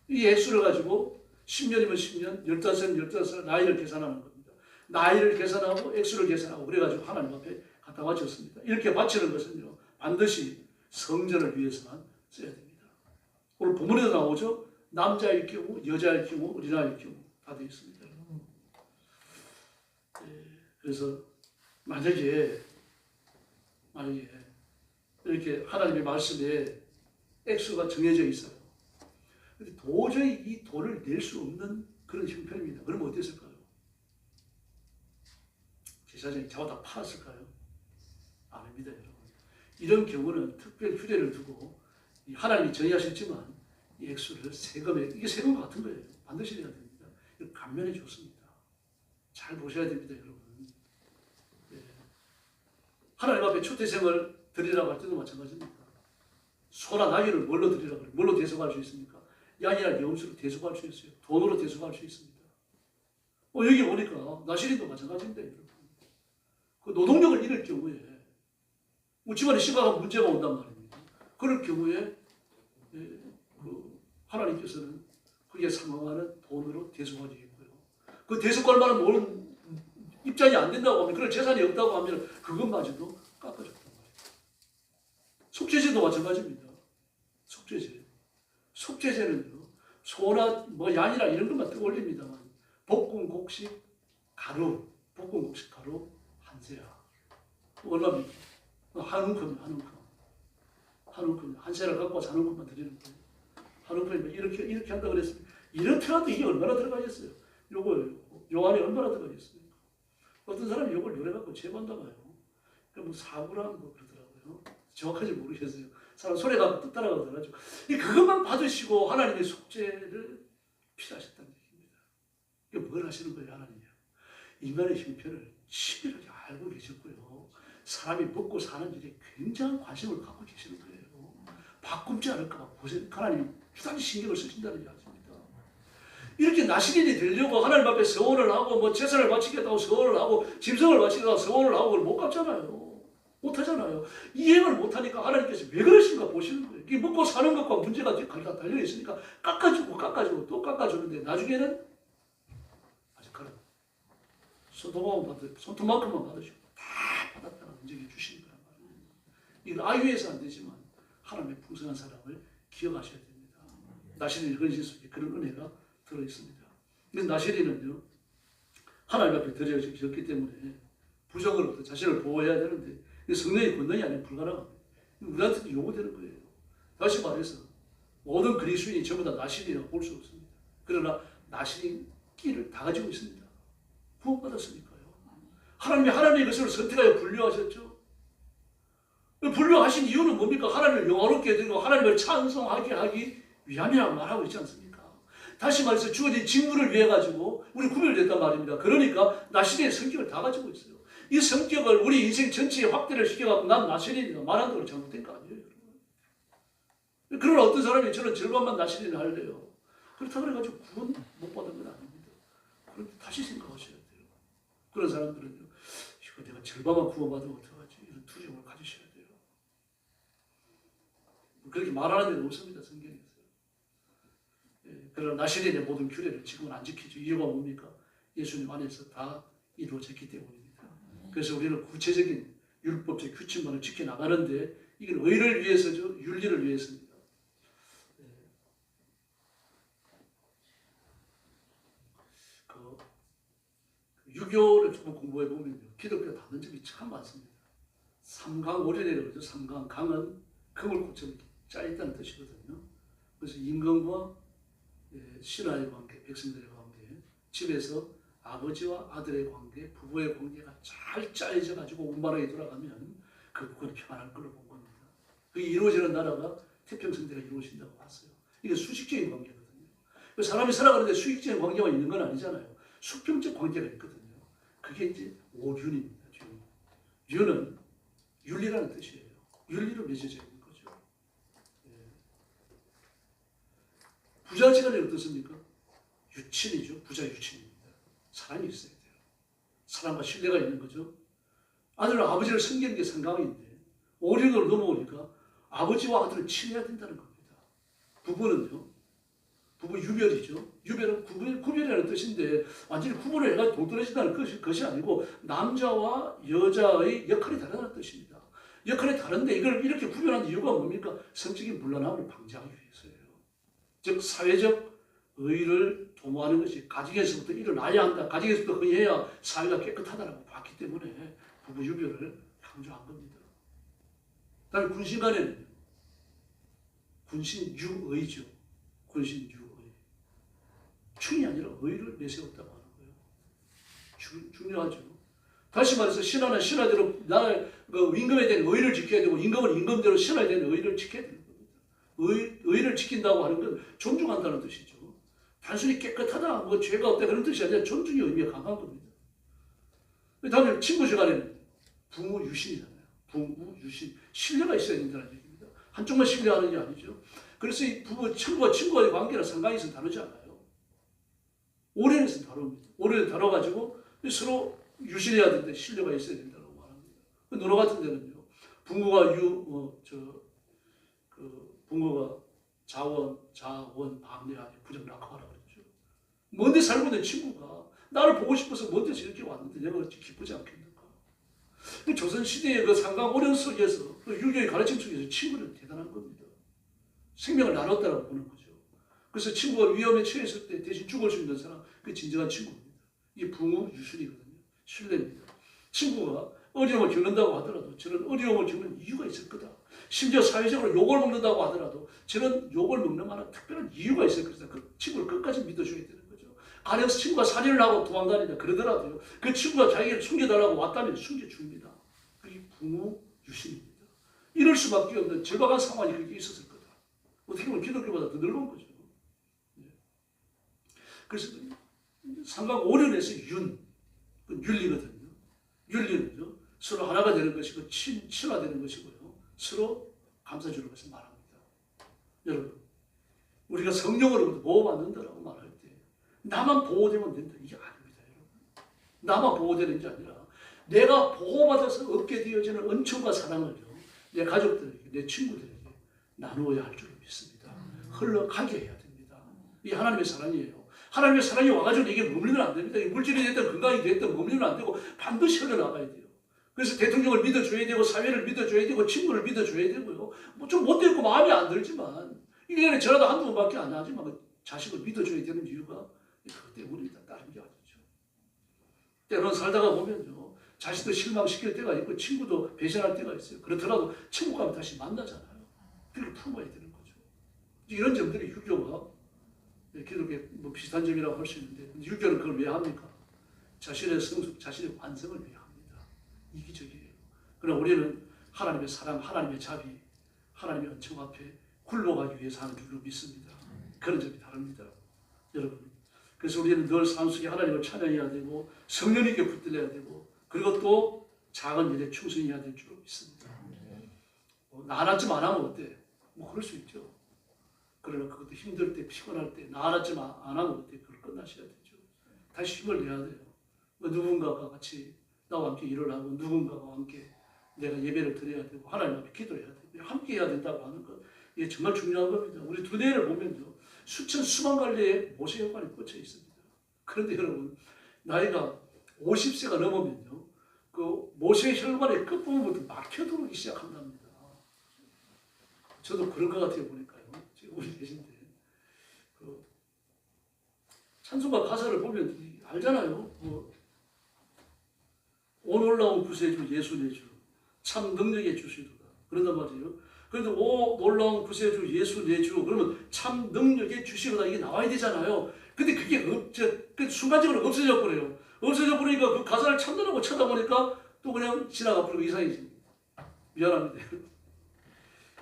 이 액수를 가지고 10년이면 10년, 15년 15살 나이를 계산하는 겁니다. 나이를 계산하고 액수를 계산하고 그래가지고 하나님 앞에 갖다 바쳤습니다. 이렇게 바치는 것은요 반드시 성전을 위해서만 써야 됩니다. 오늘 본문에도 나오죠. 남자일 경우, 여자일 경우, 어린아이일 경우 다 되어 있습니다. 그래서 만약에 이렇게 하나님의 말씀에 액수가 정해져 있어요. 근데 도저히 이 돈을 낼 수 없는 그런 형편입니다. 그러면 어땠을까요? 제사장이 잡아다 팔았을까요? 아닙니다, 여러분. 이런 경우는 특별 규례를 두고 하나님이 정의하셨지만 이 액수를 세금에, 이게 세금과 같은 거예요. 반드시 해야 됩니다. 이거 감면해 줬습니다. 잘 보셔야 됩니다, 여러분. 하나님 앞에 초태생을 드리라고 할 때도 마찬가지입니다. 소나 나귀를 뭘로 드리라고 그래요? 뭘로 대속할 수 있습니까? 양이나 염소로 대속할 수 있어요. 돈으로 대속할 수 있습니다. 여기 보니까 나시린도 마찬가지입니다. 여러분. 그 노동력을 잃을 경우에 집안에 심각한 문제가 온단 말입니다. 그럴 경우에 하나님께서는 그게 상응하는 돈으로 대속해 주겠고요. 그 대속할 만한 모든 입장이 안 된다고 하면, 그런 재산이 없다고 하면 그것마저도 깎아줬단 말이에요. 속죄제도 마찬가지입니다. 속죄제는요, 소나 양이나 이런 것만 떠올립니다만 볶음 곡식 가루 한 세야. 얼마입니까? 한 움큼이에요, 한 움큼. 한 움큼, 한 세를 갖고 한 움큼만 드리는 거예요. 한 움큼이 이렇게 한다고 그랬습니다. 이렇더라도 이게 얼마나 들어가겠어요? 요 안에 얼마나 들어가겠습니까? 어떤 사람이 요걸 요래갖고 죄받나 봐요. 뭐 사고랑 뭐 그러더라고요. 정확하지 모르겠어요. 사람 소리가 뜻 따라가고 그래가지고 그것만 받으시고 하나님의 속죄를 필요하셨다는 얘기입니다. 이게 뭘 하시는 거예요, 하나님이요? 인간의 형편을 치밀하게 알고 계셨고요. 사람이 먹고 사는 일에 굉장한 관심을 갖고 계시는 거예요. 바꿈지 않을까 봐 하나님이 유단히 신경을 쓰신다는 얘기입니다. 이렇게 나시린이 되려고 하나님 앞에 서원을 하고 뭐 제사를 바치겠다고 서원을 하고 짐승을 바치겠다고 서원을 하고 그걸 못 갚잖아요. 못 하잖아요. 이행을 못 하니까 하나님께서 왜 그러신가 보시는 거예요. 이 먹고 사는 것과 문제가 달려 있으니까 깎아주고 또 깎아주는데 나중에는 아직 가라. 손톱만큼만 받으시고 다 받았다가 인정해 주시는 거란 말이에요. 이건 아유에서 안 되지만 하나님의 풍성한 사랑을 기억하셔야 됩니다. 나시린 헌신 속에 그런 은혜가 들어있습니다. 그래서 나시린은요, 하나님 앞에 드려졌기 때문에 부정으로부터 자신을 보호해야 되는데 성령의 권능이 아니면 불가능합니다. 우리한테도 요구되는 거예요. 다시 말해서 모든 그리스도인이 전부 다 나시린이라고 볼 수 없습니다. 그러나 나시린 끼를 다 가지고 있습니다. 구원받았으니까요. 하나님의 것을 선택하여 분류하셨죠. 분류하신 이유는 뭡니까? 하나님을 영화롭게 드리고 하나님을 찬송하게 하기 위함이라고 말하고 있지 않습니까? 다시 말해서 주어진 직무를 위해 가지고 우리 구별됐단 말입니다. 그러니까 나시린의 성격을 다 가지고 있어요. 이 성격을 우리 인생 전체에 확대를 시켜갖고 난 나시린이다 말한 대로 잘못된 거 아니에요. 그러나 어떤 사람이 저는 절반만 나시린을 할래요. 그렇다고 해가지고 구원 못 받은 건 아닙니다. 그런데 다시 생각하셔야 돼요. 그런 사람들은요, 이거 내가 절반만 구원받으면 어떡하지? 이런 두려움을 가지셔야 돼요. 그렇게 말하는 데는 없습니다. 성경에서. 그러나 나시린의 모든 규례를 지금은 안 지키죠. 이유가 뭡니까? 예수님 안에서 다 이루어졌기 때문입니다. 그래서 우리는 구체적인 율법적 규칙만을 지켜나가는데 이건 의를 위해서죠. 윤리를 위해서입니다. 유교를 조금 공부해 보면 기독교 다른 점이 참 많습니다. 삼강오륜이라고 그러죠. 삼강, 강은 금을 고쳐 짜있다는 뜻이거든요. 그래서 임금과 신하의 관계, 백성들의 관계, 집에서 아버지와 아들의 관계, 부부의 관계가 잘 짜여져 가지고 원만하게 돌아가면 그건 평안할 걸로 본 겁니다. 그게 이루어지는 나라가 태평성대가 이루어진다고 봤어요. 이게 수식적인 관계거든요. 사람이 살아가는데 수익적인 관계가 있는 건 아니잖아요. 수평적 관계가 있거든요. 그게 이제 오륜입니다. 륜은 윤리라는 뜻이에요. 윤리로 맺어져 있는 거죠. 부자지간이 어떻습니까? 유친이죠. 부자 유친입니다. 사랑이 있어야 돼요. 사랑과 신뢰가 있는 거죠. 아들은 아버지를 섬기는 게 상강인데 오륜으로 넘어오니까 아버지와 아들을 친해야 된다는 겁니다. 부부는요. 부부 유별이죠. 유별은 구별이라는 뜻인데 완전히 구분을 해가지고 동떨어진다는 것이 아니고 남자와 여자의 역할이 다르다는 뜻입니다. 역할이 다른데 이걸 이렇게 구별한 이유가 뭡니까? 성적인 물러남을 방지하기 위해서예요. 즉 사회적 의를 도모하는 것이 가정에서부터 일어나야 한다. 가정에서부터 해야 사회가 깨끗하다고 봤기 때문에 부부 유별을 강조한 겁니다. 다음에 군신간에는 군신유의죠. 군신유의. 충이 아니라 의를 내세웠다고 하는 거예요. 중요하죠. 다시 말해서 신하는 신하대로 나의 임금에 대한 의를 지켜야 되고 임금은 임금대로 신하에 대한 의를 지켜야 되는 겁니다. 의를 지킨다고 하는 건 존중한다는 뜻이죠. 단순히 깨끗하다, 뭐 죄가 없다 그런 뜻이 아니라 존중의 의미가 강한 겁니다. 다음에 친구시간에는 부모 유신이잖아요. 부모 유신. 신뢰가 있어야 된다는 얘기입니다. 한쪽만 신뢰하는 게 아니죠. 그래서 이 부부, 친구와의 관계는 상당히서 다르지 않아요. 오랜에서 다룹니다. 오랜에 다뤄가지고 서로 유신해야 되는데 신뢰가 있어야 된다고 말합니다. 누나 같은 데는요, 부모가 부모가 자원, 방례하니 부정락화라 그랬죠. 먼데 살고 있는 친구가 나를 보고 싶어서 먼데서 이렇게 왔는데 내가 어찌 기쁘지 않겠는가. 조선시대의 그 상강 오령 속에서, 유교의 가르침 속에서 친구는 대단한 겁니다. 생명을 나눴다고 보는 거죠. 그래서 친구가 위험에 처했을 때 대신 죽을 수 있는 사람, 그게 진정한 친구입니다. 이게 부모 유순이거든요. 신뢰입니다. 친구가 어려움을 겪는다고 하더라도 저는 어려움을 겪는 이유가 있을 거다. 심지어 사회적으로 욕을 먹는다고 하더라도 저는 욕을 먹는 만한 특별한 이유가 있어요. 그래서 그 친구를 끝까지 믿어줘야 되는 거죠. 가령 친구가 살인을 하고 도망다닌다 그러더라도요. 그 친구가 자기를 숨겨달라고 왔다면 숨겨줍니다. 그게 부모 유신입니다. 이럴 수밖에 없는 절박한 상황이 그렇게 있었을 거다. 어떻게 보면 기독교보다 더 넓은 거죠. 그래서 삼각 오련에서 윤리거든요. 윤리는요, 서로 하나가 되는 것이고 친화되는 것이고요. 서로 감싸주는 것을 말합니다. 여러분, 우리가 성령으로부터 보호받는다라고 말할 때 나만 보호되면 된다. 이게 아닙니다. 여러분. 나만 보호되는 게 아니라 내가 보호받아서 얻게 되어지는 은총과 사랑을요, 내 가족들에게, 내 친구들에게 나누어야 할 줄을 믿습니다. 흘러가게 해야 됩니다. 이게 하나님의 사랑이에요. 하나님의 사랑이 와가지고 이게 머물리면 안 됩니다. 물질이 됐든 건강이 됐든 머물리면 안 되고 반드시 흘러나가야 돼요. 그래서 대통령을 믿어줘야 되고 사회를 믿어줘야 되고 친구를 믿어줘야 되고요. 뭐 좀 못됐고 마음에 안 들지만 1년에 전화도 한두 번밖에 안 하지만 그 자식을 믿어줘야 되는 이유가 그것 때문이다. 다른 게 아니죠. 때로는 살다가 보면요, 자식도 실망시킬 때가 있고 친구도 배신할 때가 있어요. 그렇더라도 친구가 다시 만나잖아요. 그걸 품어야 되는 거죠. 이런 점들이 유교가 기독교의 뭐 비슷한 점이라고 할 수 있는데 유교는 그걸 왜 합니까? 자신의 성숙, 자신의 완성을 위해 합니다. 이기적이에요. 그러나 우리는 하나님의 사랑, 하나님의 자비, 하나님의 은총 앞에 굴복하기 위해서 하는 줄로 믿습니다. 그런 점이 다릅니다. 여러분, 그래서 우리는 늘 삶 속에 하나님을 찬양해야 되고 성령님께 붙들려야 되고 그리고 또 작은 일에 충성해야 될 줄로 믿습니다. 나 하나쯤 안 하면 어때? 뭐 그럴 수 있죠. 그러나 그것도 힘들 때, 피곤할 때, 나 하나쯤 안 하면 어때? 그걸 끝나셔야 되죠. 다시 힘을 내야 돼요. 누군가가 같이 나와 함께 일을 하고 누군가와 함께 내가 예배를 드려야 되고 하나님 앞에 기도해야 되고 함께 해야 된다고 하는 것, 이게 정말 중요한 겁니다. 우리 두뇌를 보면요, 수만 갈래의 모세 혈관이 꽂혀 있습니다. 그런데 여러분, 나이가 50세가 넘으면요, 그 모세 혈관의 끝부분부터 막혀 들어오기 시작한답니다. 저도 그럴 것 같아요, 보니까요. 지금 우리 계신데. 그 찬송가 가사를 보면 알잖아요. 뭐, 오 놀라운 구세주 예수 내주 참 능력의 주시도다. 그런단 말이에요. 그런데 오 놀라운 구세주 예수 내주 그러면 참 능력의 주시도다 이게 나와야 되잖아요. 근데 그게 순간적으로 없어져 버려요. 없어져 버리니까 그 가사를 참느라고 쳐다보니까 또 그냥 지나가 버리고 이상해집니다. 미안합니다.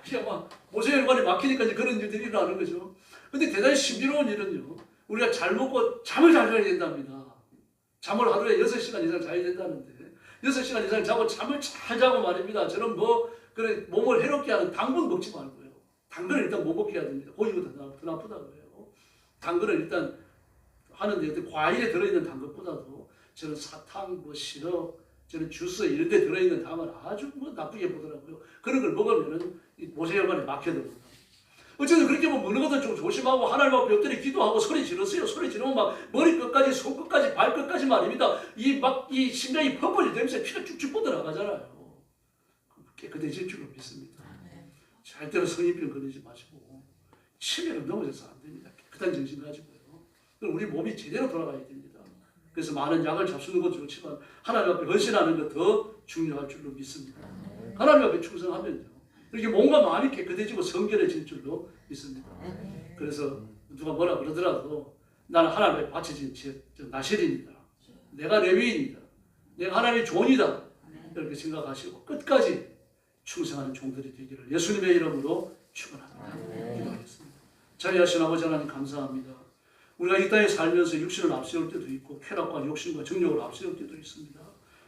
그냥 막 모세혈관이 막히니까 이제 그런 일들이 일어나는 거죠. 근데 대단히 신비로운 일은요, 우리가 잘 먹고 잠을 잘 자야 된답니다. 잠을 하루에 6시간 이상 자야 된다는데 6시간 이상 자고 잠을 잘 자고 말입니다. 저는 뭐 그래 몸을 해롭게 하는 당분 먹지 말고요. 당근을 일단 못 먹게 해야 됩니다. 고기가 더 나쁘다 그래요. 당근을 일단 하는데 과일에 들어있는 당근보다도 저는 사탕, 뭐 시럽, 저는 주스 이런 데 들어있는 당을 아주 뭐 나쁘게 보더라고요. 그런 걸 먹으면은 모세혈관에 막혀들어요. 어쨌든 그렇게 뭐 먹는 것도 좀 조심하고 하나님 앞에 엎드려 기도하고 소리 지르세요. 소리 지르면 막 머리 끝까지 손끝까지 발끝까지 말입니다. 이 심장이 펄펄 되면서 피가 쭉쭉 뻗어나가잖아요. 깨끗해질 줄로 믿습니다. 절대로 성인병 걸리지 마시고 치매를 넘어져서 안 됩니다. 깨끗한 정신 가지고요. 그럼 우리 몸이 제대로 돌아가야 됩니다. 그래서 많은 약을 잡수는 것도 좋지만 하나님 앞에 헌신하는 것 더 중요할 줄로 믿습니다. 하나님 앞에 충성하면요, 이렇게 몸과 마음이 깨끗해지고 성결해질 줄로 믿습니다. 그래서 누가 뭐라 그러더라도 나는 하나님 앞에 바쳐진 나실입니다. 내가 레위인이다. 내가 하나님의 종이다. 이렇게 생각하시고 끝까지 충성하는 종들이 되기를 예수님의 이름으로 축원합니다. 기도하겠습니다. 자리하신 아버지 하나님 감사합니다. 우리가 이 땅에 살면서 육신을 앞세울 때도 있고 쾌락과 욕심과 정욕을 앞세울 때도 있습니다.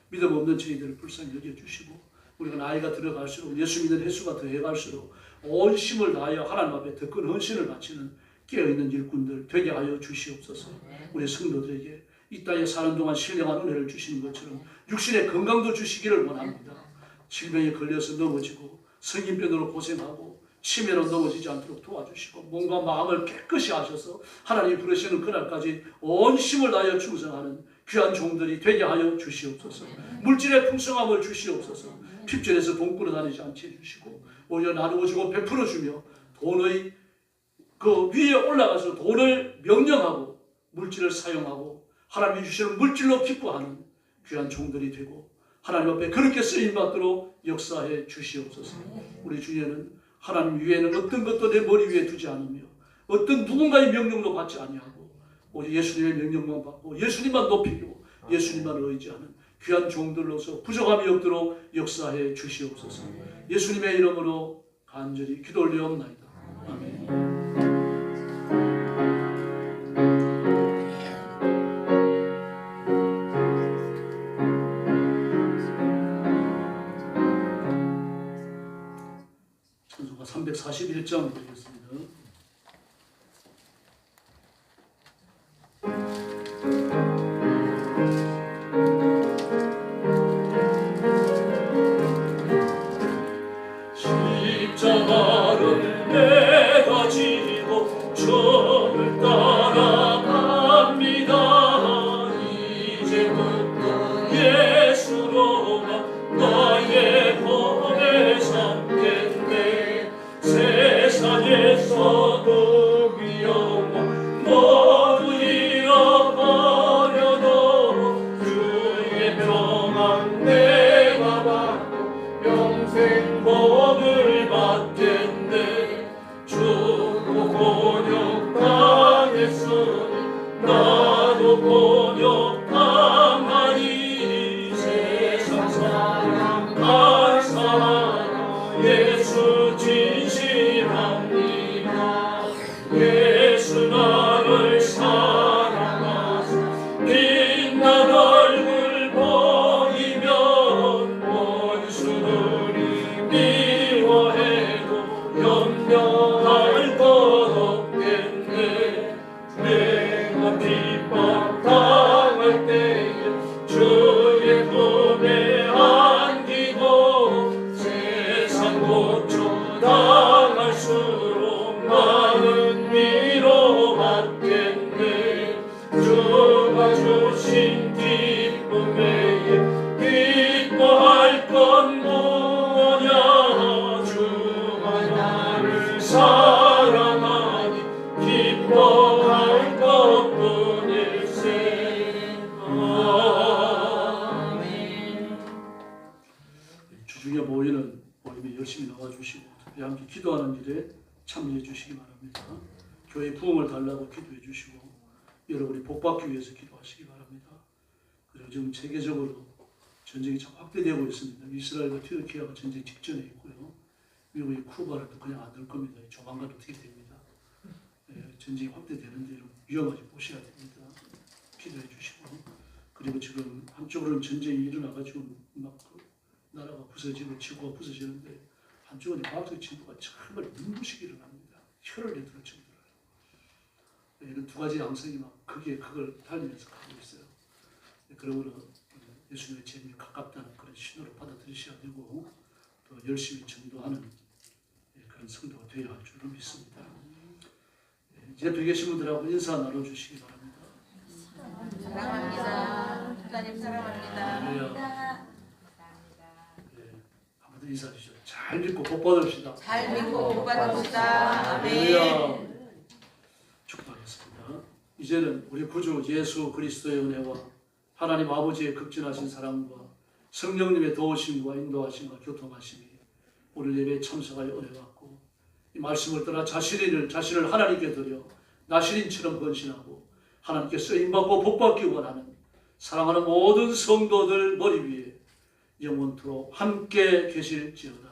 믿음 없는 저희들을 불쌍히 여겨주시고 우리가 나이가 들어갈수록 예수 믿는 횟수가 더해갈수록 온 힘을 다하여 하나님 앞에 더 큰 헌신을 바치는 깨어있는 일꾼들 되게 하여 주시옵소서. 우리 성도들에게 이 땅에 사는 동안 신령한 은혜를 주시는 것처럼 육신의 건강도 주시기를 원합니다. 질병에 걸려서 넘어지고 성인병으로 고생하고 치매로 넘어지지 않도록 도와주시고 몸과 마음을 깨끗이 하셔서 하나님이 부르시는 그날까지 온 힘을 다하여 충성하는 귀한 종들이 되게 하여 주시옵소서. 물질의 풍성함을 주시옵소서. 핍절에서 돈 끌어다니지 않게 해주시고 오히려 나누어주고 베풀어주며 돈의 그 위에 올라가서 돈을 명령하고 물질을 사용하고 하나님이 주시는 물질로 기뻐하는 귀한 종들이 되고 하나님 앞에 그렇게 쓰임받도록 역사해 주시옵소서. 우리 주위에는 하나님 위에는 어떤 것도 내 머리 위에 두지 않으며 어떤 누군가의 명령도 받지 아니하고 오직 예수님의 명령만 받고 예수님만 높이고 예수님만 의지하는 귀한 종들로서 부족함이 없도록 역사해 주시옵소서. 예수님의 이름으로 간절히 기도 올리옵나이다. 아멘. 찬송가 341장 드리겠습니다. 십자가를 내가 지고 저를 따라갑니다. 이제부터 예수로가 나의 법에 삼겠네. 세상에서도 위험한 모두 잃어버려도 주의 평안 내가 받고 영생 복을 받겠네. 죽고 곤욕 당했으니 나도 곤욕 당하리. 세상 사랑 감사하라. 예수 진실합니다. 예수 나를 사랑하사 빛난 얼굴 보이면 원수들이 미워해도 염려할 것 없겠네. 내가 핍박당할 때에 주의 품에 안기고 세상 고통 당할수록 나는 위로받겠네. 주가 주신 기쁨에 기뻐할 건 뭐냐. 주가 나를 사랑하니 기뻐할 것뿐일세. 아멘. 주중에 모임에 열심히 나와주시고 특히 함께 기도하는 일에 참여해 주시기 바랍니다. 교회 부흥을 달라고 기도해 주시고 여러분이 복받기 위해서 기도하시기 바랍니다. 그리고 지금 세계적으로 전쟁이 참 확대되고 있습니다. 이스라엘과 튀르키예가 전쟁 직전에 있고요. 미국이 쿠바를 또 그냥 안 둘 겁니다. 조만간 어떻게 됩니다. 전쟁이 확대되는데 위험하지 보셔야 됩니다. 기도해 주시고 그리고 지금 한쪽으로는 전쟁이 일어나가지고 막 나라가 부서지고 지구가 부서지는데 한쪽은 과학적 진보가 정말 눈부시게 일어납니다. 혀를 내두를 정도로. 이런 두 가지 양상이 막 그걸 달리면서 가고 있어요. 그러므로 예수님의 재미에 가깝다는 그런 신호를 받아들이셔야 되고 또 열심히 전도하는 그런 성도가 되어야 할 줄로 믿습니다. 이제 옆에 계신 분들하고 인사 나눠주시기 바랍니다. 사랑합니다. 하나님 사랑합니다. 한번 더 인사해 주시죠. 잘 믿고 복 받읍시다. 잘 믿고 복 받읍시다. 아멘. 축복하겠습니다. 이제는 우리 구주 예수 그리스도의 은혜와 하나님 아버지의 극진하신 사랑과 성령님의 도우심과 인도하심과 교통하심이 오늘 예배에 참석하여 은혜 받고 이 말씀을 따라 자신을 하나님께 드려 나신인처럼 헌신하고 하나님께 쓰임받고 복받기 원하는 사랑하는 모든 성도들 머리 위에 영원토록 함께 계실지어다.